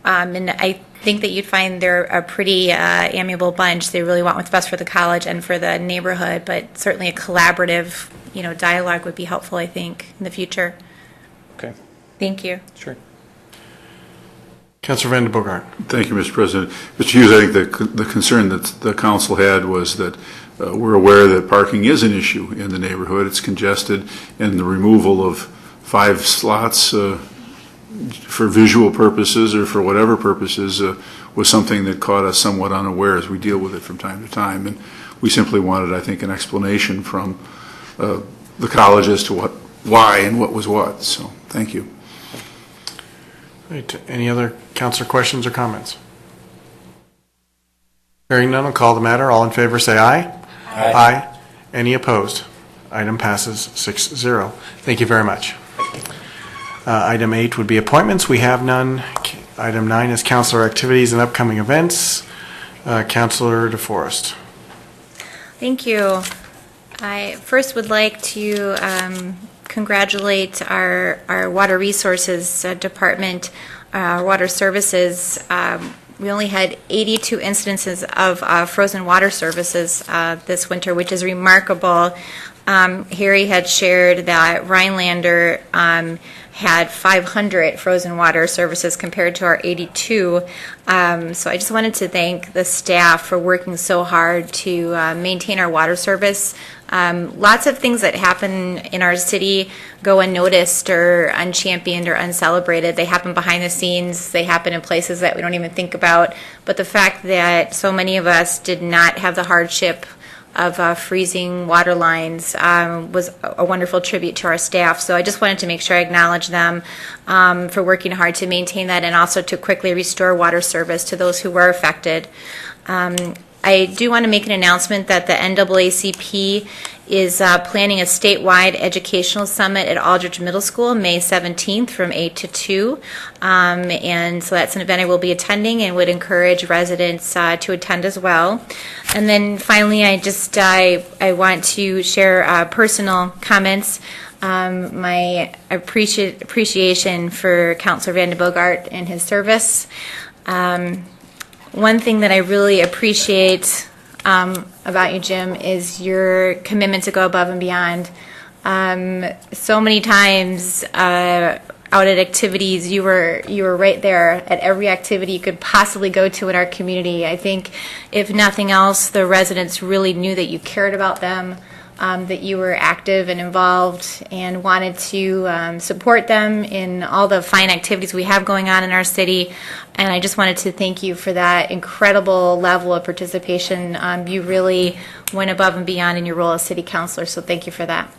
and I think that you'd find they're a pretty amiable bunch. They really want what's best for the college and for the neighborhood, but certainly a collaborative, dialogue would be helpful, I think, in the future. Okay. Thank you. Sure. Councilor Van de Bogart. Thank you, Mr. President. Mr. Hughes, I think the concern that the council had was that we're aware that parking is an issue in the neighborhood. It's congested, and the removal of 5 slots for visual purposes or for whatever purposes was something that caught us somewhat unaware as we deal with it from time to time. And we simply wanted, I think, an explanation from the college as to why and what was what. So thank you. Right. Any other councilor questions or comments? Hearing none, I'll call the matter. All in favor say aye. Aye. Aye. Any opposed? Item passes 6-0. Thank you very much. Item 8 would be appointments. We have none. Item 9 is councilor activities and upcoming events. Councilor DeForest. Thank you. I first would like to congratulate our Water Resources Department, Water Services. We only had 82 instances of frozen water services this winter, which is remarkable. Harry had shared that Rhinelander had 500 frozen water services compared to our 82. So I just wanted to thank the staff for working so hard to maintain our water service. Lots of things that happen in our city go unnoticed or unchampioned or uncelebrated. They happen behind the scenes. They happen in places that we don't even think about. But the fact that so many of us did not have the hardship of freezing water lines was a wonderful tribute to our staff. So I just wanted to make sure I acknowledge them for working hard to maintain that and also to quickly restore water service to those who were affected. I do want to make an announcement that the NAACP is planning a statewide educational summit at Aldridge Middle School May 17th from 8 to 2. And so that's an event I will be attending and would encourage residents to attend as well. And then finally, I want to share personal comments. My appreciation for Councilor Van de Bogart and his service. One thing that I really appreciate about you, Jim, is your commitment to go above and beyond. So many times out at activities, you were right there at every activity you could possibly go to in our community. I think, if nothing else, the residents really knew that you cared about them, that you were active and involved and wanted to support them in all the fine activities we have going on in our city. And I just wanted to thank you for that incredible level of participation. You really went above and beyond in your role as city councilor, so thank you for that.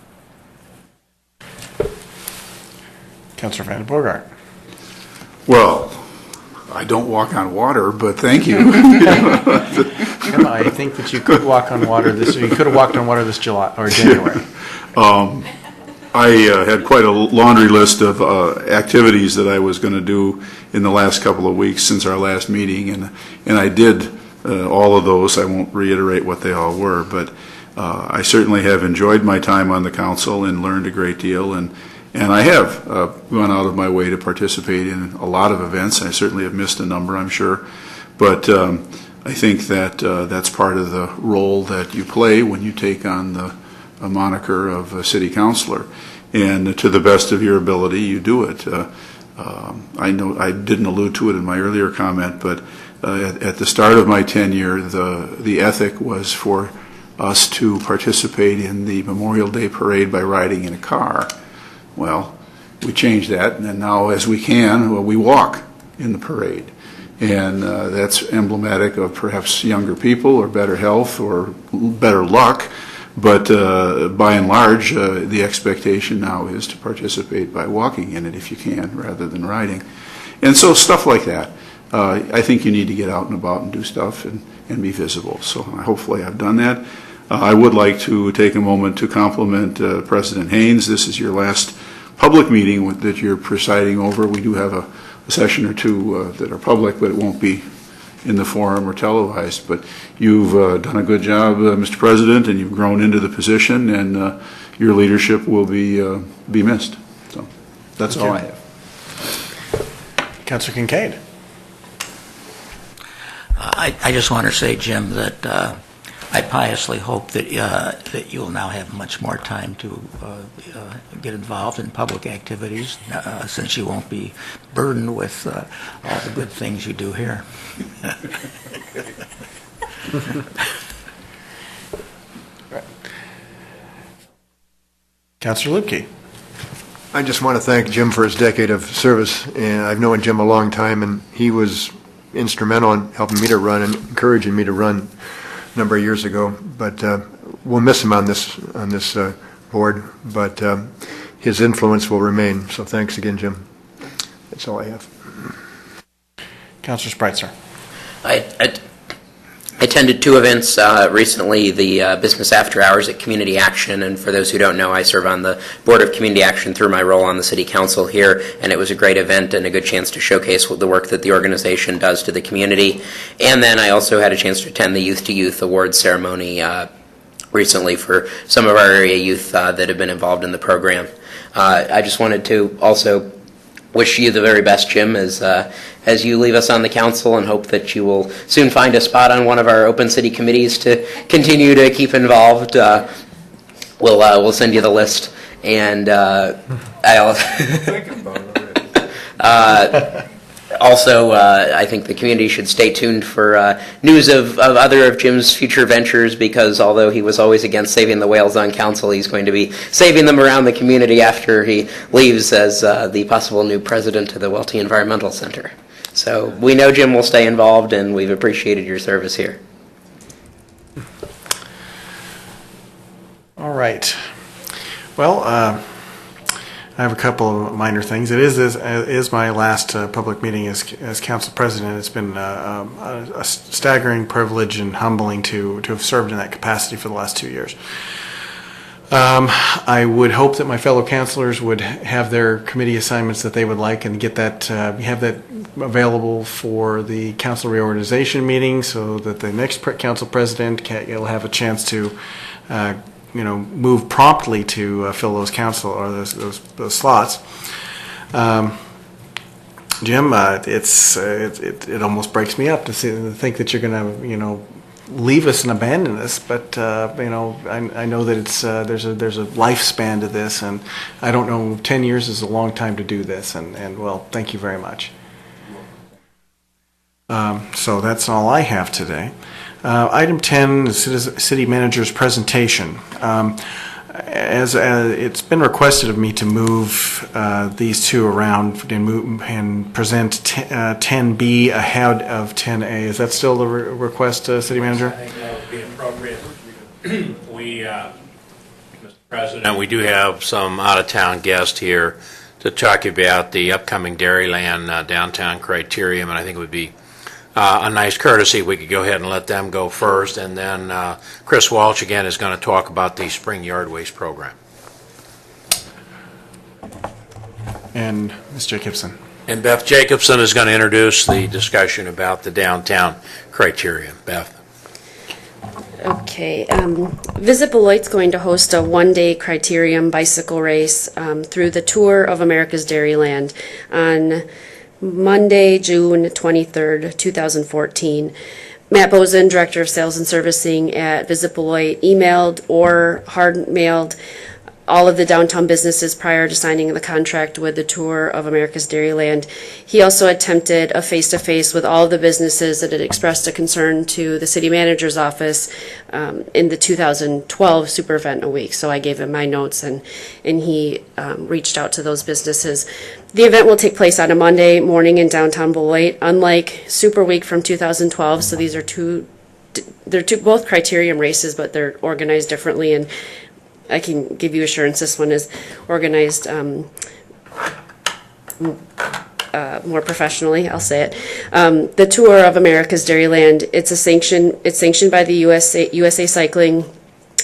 Councilor Van de Bogart. Well, I don't walk on water, but thank you. Emma, I think that you could walk on water you could have walked on water this July or January. I had quite a laundry list of activities that I was going to do in the last couple of weeks since our last meeting, and I did all of those. I won't reiterate what they all were, but I certainly have enjoyed my time on the council and learned a great deal, and I have gone out of my way to participate in a lot of events. I certainly have missed a number, I'm sure, but I think that that's part of the role that you play when you take on the a moniker of a city councilor. And to the best of your ability, you do it. I know I didn't allude to it in my earlier comment, but at the start of my tenure, the ethic was for us to participate in the Memorial Day parade by riding in a car. Well, we changed that, and now as we can, well, we walk in the parade. And that's emblematic of perhaps younger people or better health or better luck. But by and large, the expectation now is to participate by walking in it if you can, rather than riding. And so stuff like that. I think you need to get out and about and do stuff and be visible. So hopefully I've done that. I would like to take a moment to compliment President Haynes. This is your last public meeting that you're presiding over. We do have a session or two that are public, but it won't be in the forum or televised. But you've done a good job, Mr. President, and you've grown into the position, and your leadership will be missed. So that's all I have. Councilor Kincaid. I just want to say, Jim, that I piously hope that that you'll now have much more time to get involved in public activities, since you won't be burdened with all the good things you do here. Councilor Lubke. I just want to thank Jim for his decade of service, and I've known Jim a long time, and he was instrumental in helping me to run and encouraging me to run a number of years ago. But we'll miss him on this board, but his influence will remain. So thanks again, Jim. That's all I have. Councilor Spreitzer. I attended two events recently, the Business After Hours at Community Action, and for those who don't know, I serve on the Board of Community Action through my role on the City Council here, and it was a great event and a good chance to showcase the work that the organization does to the community. And then I also had a chance to attend the Youth to Youth Awards ceremony recently for some of our area youth that have been involved in the program. I just wanted to also wish you the very best, Jim, as you leave us on the council, and hope that you will soon find a spot on one of our open city committees to continue to keep involved. We'll send you the list, and I'll also, I think the community should stay tuned for news of other of Jim's future ventures, because although he was always against saving the whales on council, he's going to be saving them around the community after he leaves as the possible new president of the Welty Environmental Center. So we know Jim will stay involved, and we've appreciated your service here. All right. Well, I have a couple of minor things. It is my last public meeting as council president. It's been a staggering privilege and humbling to have served in that capacity for the last 2 years. I would hope that my fellow councilors would have their committee assignments that they would like and get that have that available for the council reorganization meeting, so that the next council president will have a chance to move promptly to fill those council or those slots. Jim, it almost breaks me up to think that you're going to leave us and abandon us, but I know that there's a lifespan to this, and I don't know, 10 years is a long time to do this, and well, thank you very much. So that's all I have today. Item 10, the city manager's presentation. As it's been requested of me to move these two around and present 10B ahead of 10A. Is that still the request, City Manager? I think that would be appropriate. Mr. President, we do have some out-of-town guests here to talk about the upcoming Dairyland downtown criterium, and I think it would be a nice courtesy if we could go ahead and let them go first, and then Chris Walsh again is going to talk about the spring yard waste program. And Ms. Jacobson. And Beth Jacobson is going to introduce the discussion about the downtown criterion. Beth. Okay. Visit Beloit's going to host a one-day criterium bicycle race through the Tour of America's Dairyland on Monday, June 23rd, 2014. Matt Bozen, Director of Sales and Servicing at Visit Beloit, emailed or hard mailed all of the downtown businesses prior to signing the contract with the tour of America's Dairyland. He also attempted a face-to-face with all of the businesses that had expressed a concern to the city manager's office in the 2012 super event a week. So I gave him my notes, and he reached out to those businesses. The event will take place on a Monday morning in downtown Beloit, unlike Super Week from 2012. So these are both criterium races, but they're organized differently, and I can give you assurance this one is organized more professionally, I'll say it. The Tour of America's Dairyland, it's sanctioned by the USA Cycling,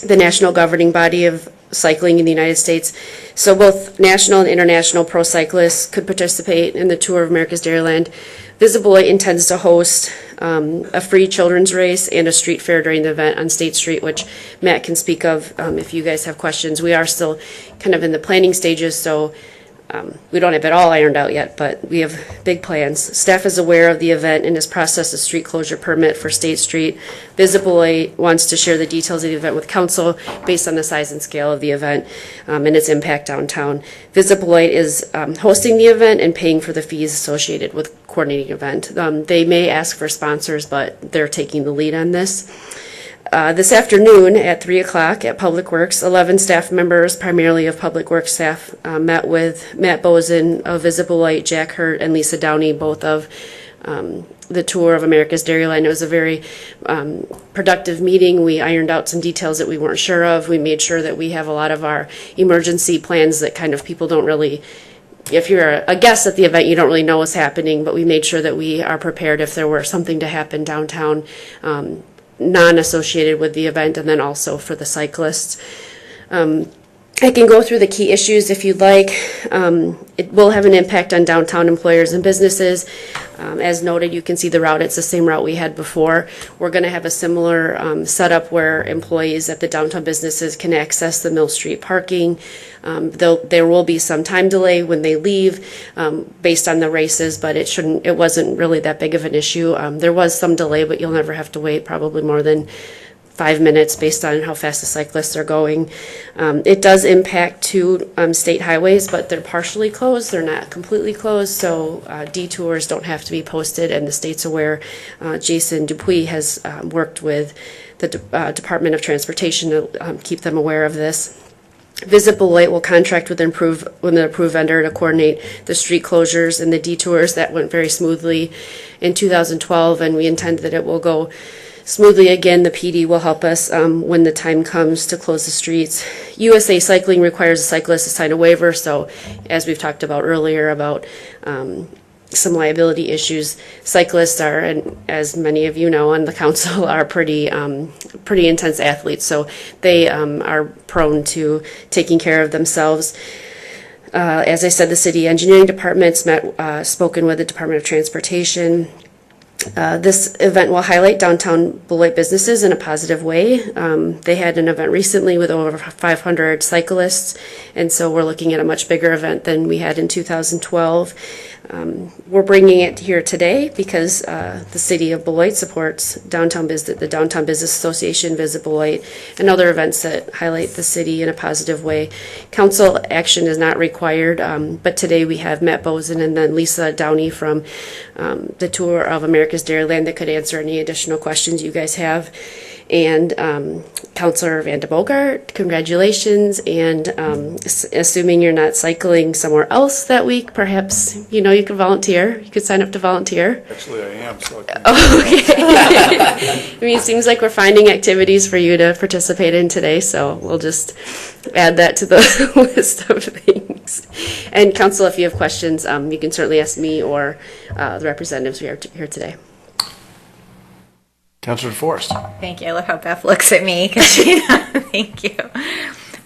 the national governing body of cycling in the United States. So both national and international pro cyclists could participate in the Tour of America's Dairyland. Visit Beloit intends to host a free children's race and a street fair during the event on State Street, which Matt can speak of if you guys have questions. We are still kind of in the planning stages, so we don't have it all ironed out yet, but we have big plans. Staff is aware of the event and has processed a street closure permit for State Street. Visit Beloit wants to share the details of the event with council based on the size and scale of the event and its impact downtown. Visit Beloit is hosting the event and paying for the fees associated with coordinating the event. They may ask for sponsors, but they're taking the lead on this. This afternoon at 3 o'clock at Public Works, 11 staff members, primarily of Public Works staff, met with Matt Bozen of Visit Beloit, Jack Hurt, and Lisa Downey, both of the Tour of America's Dairyland. It was a very productive meeting. We ironed out some details that we weren't sure of. We made sure that we have a lot of our emergency plans that kind of people don't really, if you're a guest at the event, you don't really know what's happening, but we made sure that we are prepared if there were something to happen downtown, non-associated with the event, and then also for the cyclists. I can go through the key issues if you'd like. It will have an impact on downtown employers and businesses. As noted, you can see the route. It's the same route we had before. We're going to have a similar setup where employees at the downtown businesses can access the Mill Street parking. There will be some time delay when they leave based on the races, but it wasn't really that big of an issue. There was some delay, but you'll never have to wait probably more than 5 minutes based on how fast the cyclists are going. It does impact two state highways, but they're partially closed. They're not completely closed, so detours don't have to be posted, and the state's aware. Jason Dupuis has worked with the Department of Transportation to keep them aware of this. Visit Beloit will contract with an approved vendor to coordinate the street closures and the detours. That went very smoothly in 2012, and we intend that it will go smoothly again. The PD will help us when the time comes to close the streets. USA Cycling requires a cyclist to sign a waiver, so as we've talked about earlier about some liability issues, cyclists are, and as many of you know on the council, are pretty intense athletes, so they are prone to taking care of themselves. As I said, the city engineering department's spoken with the Department of Transportation. This event will highlight downtown Beloit businesses in a positive way. They had an event recently with over 500 cyclists, and so we're looking at a much bigger event than we had in 2012. We're bringing it here today because the city of Beloit supports the Downtown Business Association, Visit Beloit, and other events that highlight the city in a positive way. Council action is not required, but today we have Matt Bozen and then Lisa Downey from the Tour of America's Dairyland that could answer any additional questions you guys have. And Councilor Van de Bogart, congratulations, and assuming you're not cycling somewhere else that week, perhaps, you could volunteer. You could sign up to volunteer. Actually, I am. So okay. I mean, it seems like we're finding activities for you to participate in today, so we'll just add that to the list of things. And Council, if you have questions, you can certainly ask me or the representatives we are here today. Councilor Forrest. Thank you. I love how Beth looks at me. Thank you.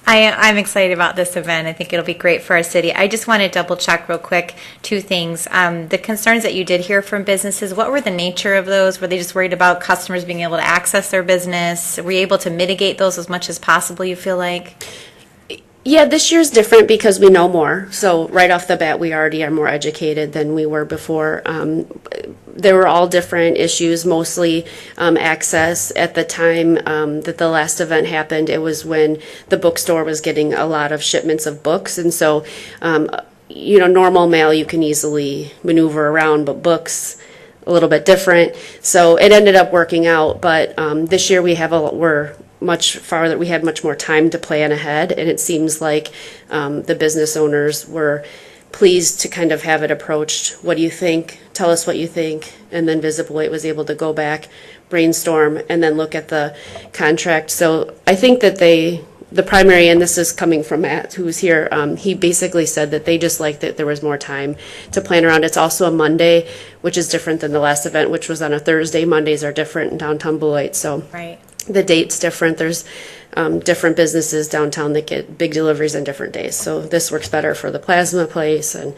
I'm excited about this event. I think it'll be great for our city. I just want to double check real quick 2 things. The concerns that you did hear from businesses, what were the nature of those? Were they just worried about customers being able to access their business? Were you able to mitigate those as much as possible, you feel like? Yeah, this year's different because we know more. So right off the bat, we already are more educated than we were before. There were all different issues, mostly access. At the time that the last event happened, it was when the bookstore was getting a lot of shipments of books. And so, normal mail you can easily maneuver around, but books, a little bit different. So it ended up working out. But this year we're much farther. We had much more time to plan ahead, and it seems like the business owners were pleased to kind of have it approached. What do you think? Tell us what you think. And then Beloit was able to go back, brainstorm, and then look at the contract. So I think that the primary, and this is coming from Matt, who's here, he basically said that they just liked that there was more time to plan around. It's also a Monday, which is different than the last event, which was on a Thursday. Mondays are different in downtown Beloit. So Right. the date's different. There's different businesses downtown that get big deliveries on different days. So this works better for the plasma place. And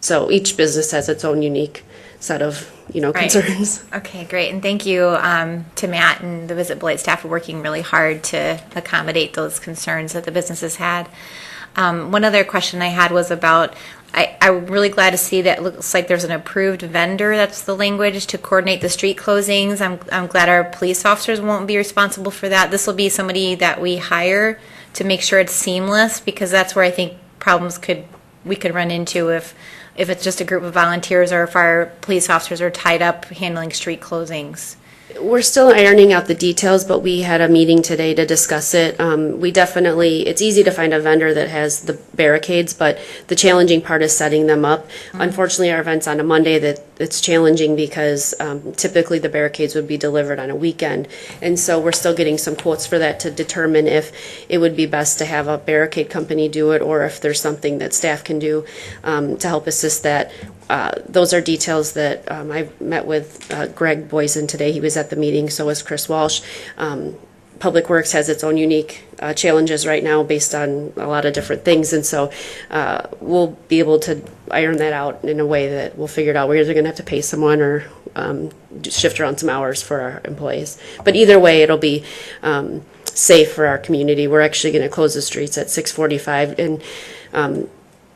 so each business has its own unique set of, Right. concerns. Okay, great. And thank you to Matt and the Visit Beloit staff for working really hard to accommodate those concerns that the businesses had. One other question I had was about, I'm really glad to see that it looks like there's an approved vendor, that's the language, to coordinate the street closings. I'm glad our police officers won't be responsible for that. This will be somebody that we hire to make sure it's seamless, because that's where I think problems we could run into if it's just a group of volunteers or if our police officers are tied up handling street closings. We're still ironing out the details, but we had a meeting today to discuss it. It's easy to find a vendor that has the barricades, but the challenging part is setting them up. Unfortunately, our event's on a Monday that it's challenging because typically the barricades would be delivered on a weekend. And so we're still getting some quotes for that to determine if it would be best to have a barricade company do it or if there's something that staff can do to help assist that. Those are details that I met with Greg Boysen today. He was at the meeting, so was Chris Walsh. Public Works has its own unique challenges right now based on a lot of different things, and so we'll be able to iron that out in a way that we'll figure it out. We're either going to have to pay someone or shift around some hours for our employees. But either way, it'll be safe for our community. We're actually going to close the streets at 6:45, and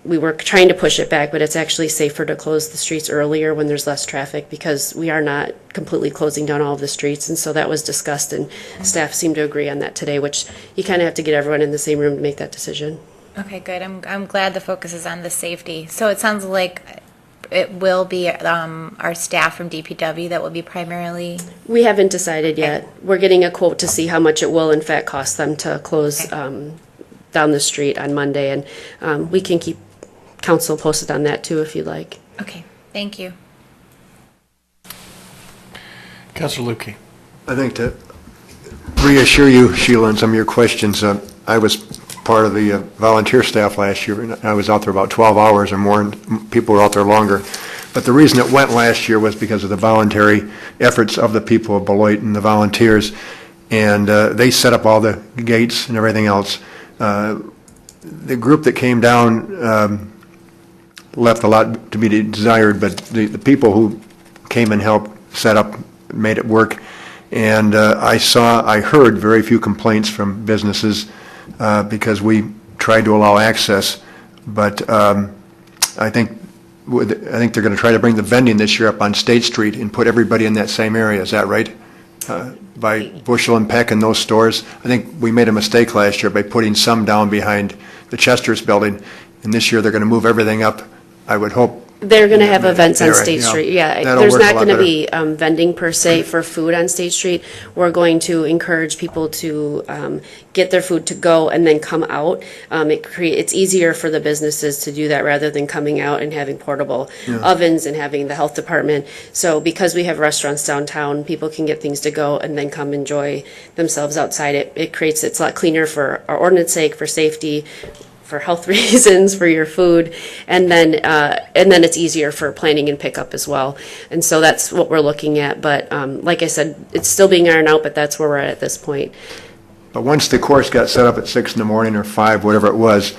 we were trying to push it back, but it's actually safer to close the streets earlier when there's less traffic because we are not completely closing down all of the streets. And so that was discussed, and staff seemed to agree on that today, which you kind of have to get everyone in the same room to make that decision. Okay, good. I'm glad the focus is on the safety. So it sounds like it will be our staff from DPW that will be primarily... We haven't decided yet. We're getting a quote to see how much it will in fact cost them to close down the street on Monday, and we can keep council posted on that too if you'd like. Okay, thank you. Councilor Lukey. I think to reassure you, Sheila, on some of your questions, I was part of the volunteer staff last year, and I was out there about 12 hours or more, and people were out there longer. But the reason it went last year was because of the voluntary efforts of the people of Beloit and the volunteers, and they set up all the gates and everything else. The group that came down left a lot to be desired, but the people who came and helped set up made it work. And I heard very few complaints from businesses because we tried to allow access. But I think they're going to try to bring the vending this year up on State Street and put everybody in that same area. Is that right? By Bushel and Peck and those stores. I think we made a mistake last year by putting some down behind the Chester's building, and this year they're going to move everything up, I would hope. They're going to have events on State Street, yeah. There's not going to be vending per se for food on State Street. We're going to encourage people to get their food to go and then come out. It's easier for the businesses to do that rather than coming out and having portable ovens and having the health department. So because we have restaurants downtown, people can get things to go and then come enjoy themselves outside. It's a lot cleaner for our ordinance sake, for safety, for health reasons, for your food, and then it's easier for planning and pickup as well. And so that's what we're looking at. But like I said, it's still being ironed out, but that's where we're at this point. But once the course got set up at 6 in the morning or 5, whatever it was,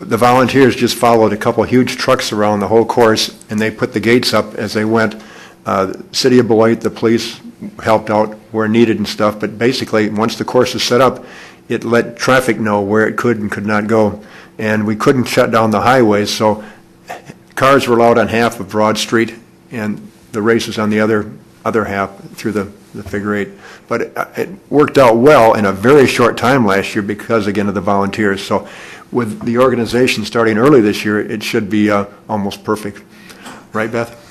the volunteers just followed a couple huge trucks around the whole course, and they put the gates up as they went. The City of Beloit, the police helped out where needed and stuff, but basically once the course is set up, it let traffic know where it could and could not go. And we couldn't shut down the highways, so cars were allowed on half of Broad Street, and the races on the other half through the figure eight. But it worked out well in a very short time last year because, again, of the volunteers. So with the organization starting early this year, it should be almost perfect. Right, Beth?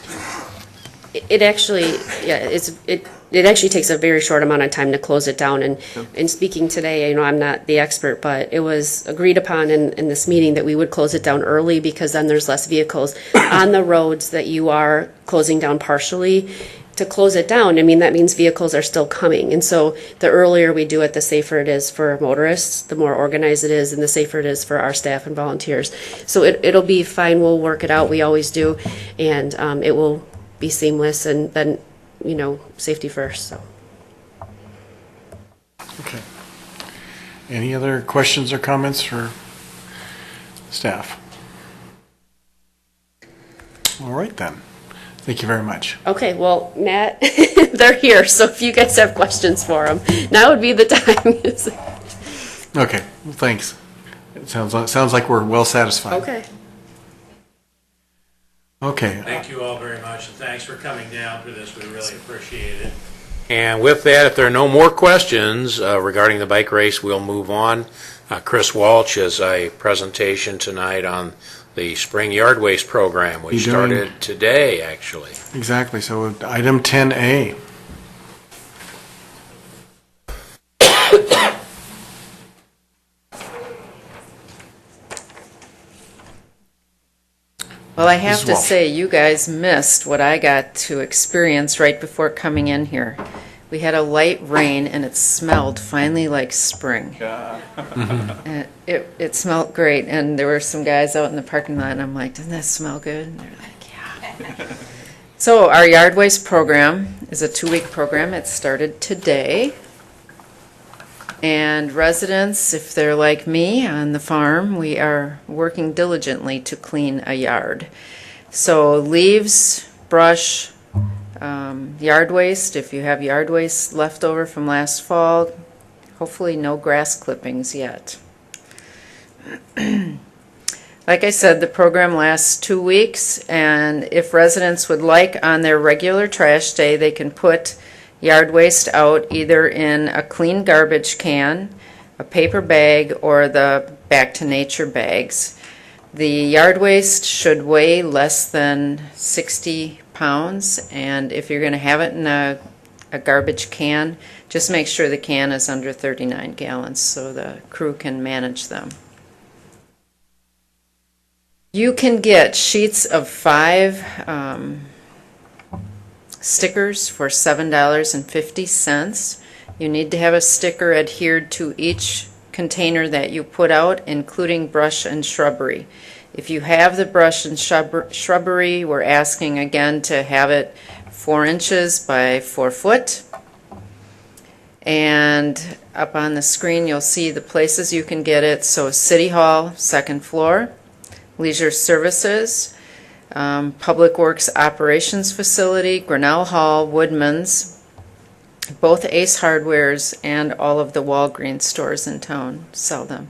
It actually, yeah, it actually takes a very short amount of time to close it down. And in speaking today, I'm not the expert, but it was agreed upon in this meeting that we would close it down early because then there's less vehicles on the roads that you are closing down partially. To close it down, that means vehicles are still coming. And so the earlier we do it, the safer it is for motorists, the more organized it is, and the safer it is for our staff and volunteers. So it'll be fine. We'll work it out. We always do. And it will be seamless, and then, safety first. So. Okay. Any other questions or comments for staff? All right, then. Thank you very much. Okay, well, Matt, they're here, so if you guys have questions for them, now would be the time. Okay, well, thanks. It sounds like we're well satisfied. Okay. Okay. Thank you all very much, and thanks for coming down for this. We really appreciate it. And with that, if there are no more questions regarding the bike race, we'll move on. Chris Walsh has a presentation tonight on the spring yard waste program, which started today, actually. Exactly. So item 10A. Well, I have to say, you guys missed what I got to experience right before coming in here. We had a light rain, and it smelled finally like spring. And it smelled great, and there were some guys out in the parking lot, and I'm like, doesn't that smell good? And they're like, yeah. So our yard waste program is a 2-week program. It started today. And residents, if they're like me on the farm, we are working diligently to clean a yard. So leaves, brush, yard waste, if you have yard waste left over from last fall, hopefully no grass clippings yet. Like I said, the program lasts 2 weeks, and if residents would like on their regular trash day, they can put yard waste out either in a clean garbage can, a paper bag, or the Back to Nature bags. The yard waste should weigh less than 60 pounds, and if you're going to have it in a garbage can, just make sure the can is under 39 gallons so the crew can manage them. You can get sheets of 5 stickers for $7.50. You need to have a sticker adhered to each container that you put out, including brush and shrubbery. If you have the brush and shrubbery, we're asking again to have it 4 inches by 4 foot. And up on the screen you'll see the places you can get it. So City Hall, 2nd floor, Leisure Services, Public Works Operations Facility, Grinnell Hall, Woodman's, both Ace Hardwares, and all of the Walgreens stores in town sell them.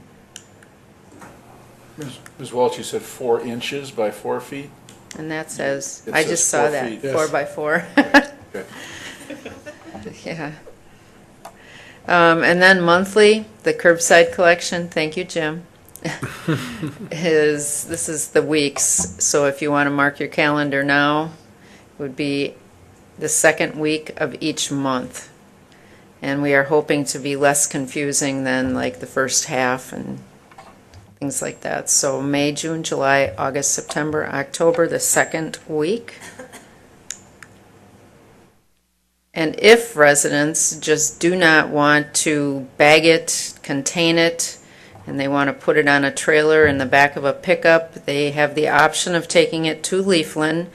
Ms. Walsh, you said 4 inches by 4 feet? And that says, It I says just saw 4 that, feet. 4 by 4. Okay. Yeah. And then monthly, the curbside collection, thank you, Jim, this is the weeks. So if you want to mark your calendar now, it would be the 2nd week of each month. And we are hoping to be less confusing than like the first half and things like that. So May, June, July, August, September, October, the 2nd week. And if residents just do not want to bag it, contain it, and they want to put it on a trailer in the back of a pickup, they have the option of taking it to Leafland.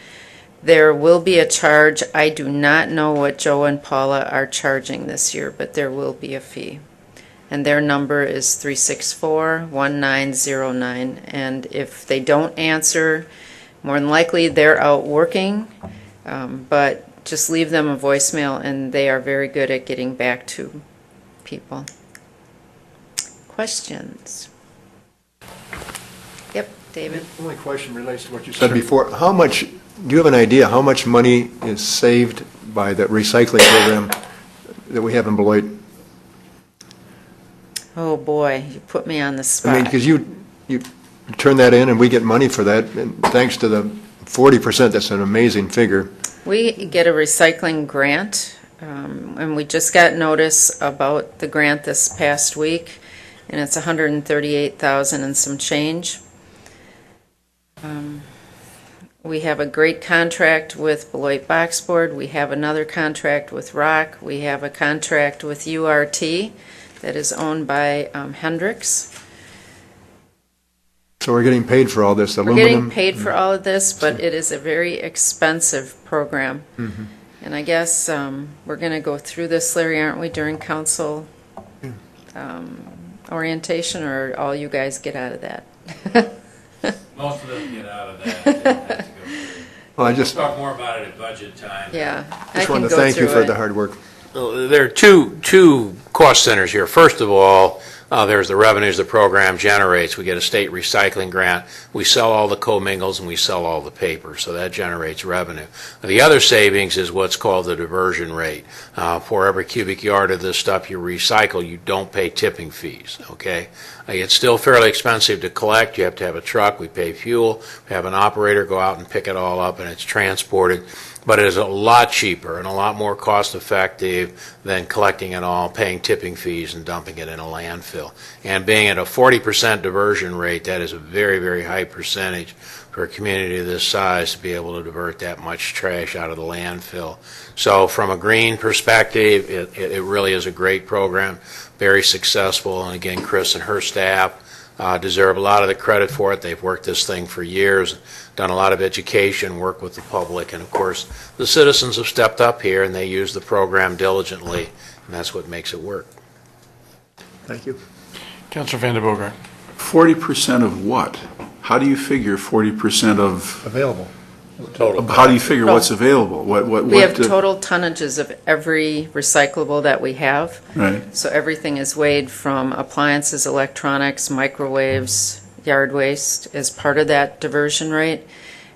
There will be a charge. I do not know what Joe and Paula are charging this year, but there will be a fee. And their number is 364-1909. And if they don't answer, more than likely they're out working, but just leave them a voicemail, and they are very good at getting back to people. questions? Yep, David. The only question relates to what you said before. How much, do you have an idea how much money is saved by the recycling program that we have in Beloit? Oh, boy, you put me on the I spot. mean, because you turn that in and we get money for that, and thanks to the 40%, that's an amazing figure. We get a recycling grant, and we just got notice about the grant this past week, and it's $138,000 and some change. We have a great contract with Beloit Box Board. We have another contract with Rock. We have a contract with URT that is owned by Hendricks. So we're getting paid for all this We're aluminum? getting paid for all of this, but it is a very expensive program. Mhm. And I guess we're going to go through this, Larry, aren't we, during council orientation, or all you guys get out of that? Most of them get out of that. Well, We'll talk more about it at budget time. Yeah. Just wanted to thank you for the hard work. Well, there are two cost centers here. First of all, there's the revenues the program generates. We get a state recycling grant. We sell all the commingles and we sell all the paper, so that generates revenue. The other savings is what's called the diversion rate. For every cubic yard of this stuff you recycle, you don't pay tipping fees, okay? It's still fairly expensive to collect. You have to have a truck. We pay fuel. We have an operator go out and pick it all up, and it's transported. But it is a lot cheaper and a lot more cost-effective than collecting it all, paying tipping fees, and dumping it in a landfill. And being at a 40% diversion rate, that is a very, very high percentage for a community of this size to be able to divert that much trash out of the landfill. So from a green perspective, it really is a great program, very successful. And again, Chris and her staff deserve a lot of the credit for it. They've worked this thing for years, done a lot of education, work with the public, and of course the citizens have stepped up here and they use the program diligently, and that's what makes it work. Thank you. Councilor Van der Bogart. 40% of what? How do you figure 40% of? Available. Total. How do you figure what's available? We have total tonnages of every recyclable that we have. Right. So everything is weighed from appliances, electronics, microwaves, yard waste as part of that diversion rate.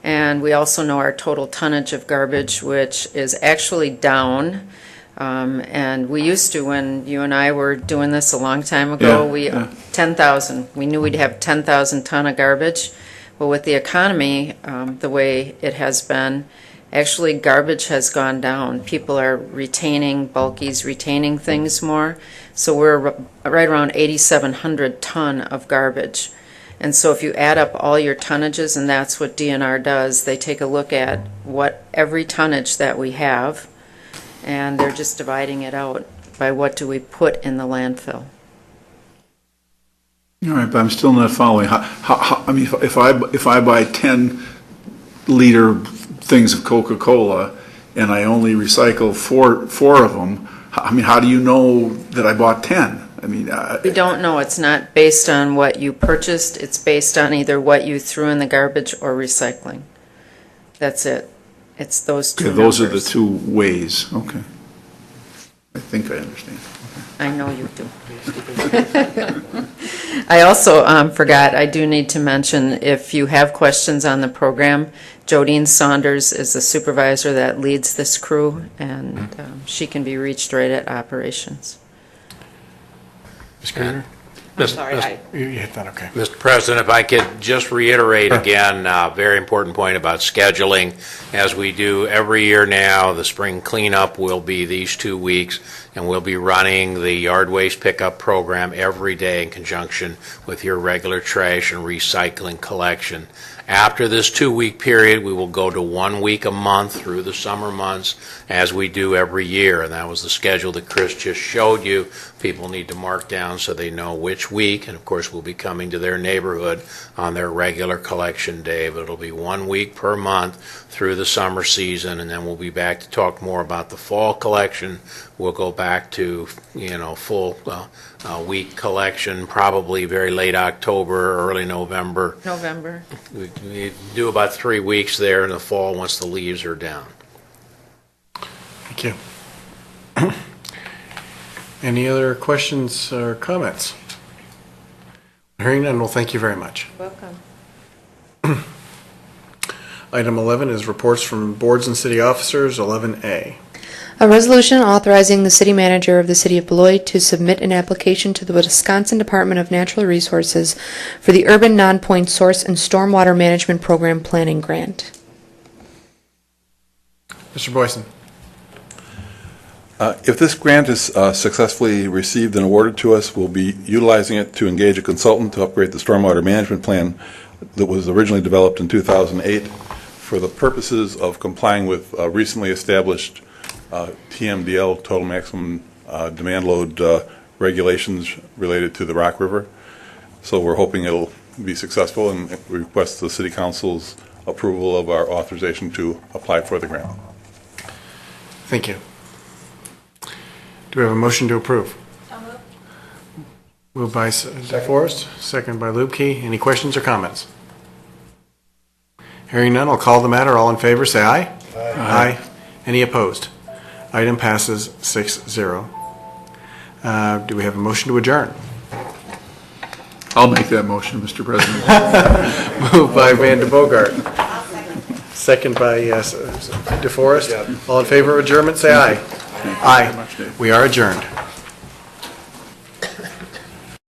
And we also know our total tonnage of garbage, which is actually down. And we used to, when you and I were doing this a long time ago, 10,000. We knew we'd have 10,000 ton of garbage. Well, with the economy, the way it has been, actually garbage has gone down. People are retaining, bulkies retaining things more. So we're right around 8,700 ton of garbage. And so if you add up all your tonnages, and that's what DNR does, they take a look at what every tonnage that we have, and they're just dividing it out by what do we put in the landfill. All right, but I'm still not following. I mean, if I buy 10-liter things of Coca-Cola and I only recycle four of them, I mean, how do you know that I bought 10? I mean, we don't know. It's not based on what you purchased. It's based on either what you threw in the garbage or recycling. That's it. It's those two those numbers. are the two ways. Okay. I think I understand. I know you do. I also forgot, I do need to mention, if you have questions on the program, Jodine Saunders is the supervisor that leads this crew, and she can be reached right at operations. Ms. Carter? You hit that, okay. Mr. President, if I could just reiterate again, a very important point about scheduling. As we do every year now, the spring cleanup will be these 2 weeks, and we'll be running the yard waste pickup program every day in conjunction with your regular trash and recycling collection. After this 2-week period, we will go to 1 week a month through the summer months, as we do every year, and that was the schedule that Chris just showed you. People need to mark down so they know which week, and of course we'll be coming to their neighborhood on their regular collection day, but it'll be 1 week per month through the summer season, and then we'll be back to talk more about the fall collection. We'll go back to, full week collection, probably very late October, early November. November. We do about 3 weeks there in the fall once the leaves are down. Thank you. Any other questions or comments? Hearing none, well, thank you very much. Welcome. Item 11 is reports from boards and city officers, 11A. A resolution authorizing the city manager of the city of Beloit to submit an application to the Wisconsin Department of Natural Resources for the Urban Non-Point Source and Stormwater Management Program Planning Grant. Mr. Boyson. If this grant is successfully received and awarded to us, we'll be utilizing it to engage a consultant to upgrade the stormwater management plan that was originally developed in 2008 for the purposes of complying with recently established TMDL, total maximum demand load regulations related to the Rock River. So we're hoping it'll be successful, and we request the City Council's approval of our authorization to apply for the grant. Thank you. Do we have a motion to approve? Moved by DeForest, second by Lubke. Any questions or comments? Hearing none, I'll call the matter. All in favor, say aye. Aye. Any opposed? Item passes 6-0. Do we have a motion to adjourn? I'll make that motion, Mr. President. Moved by Van de Bogart. Second by DeForest. All in favor of adjournment, say aye. Aye. We are adjourned.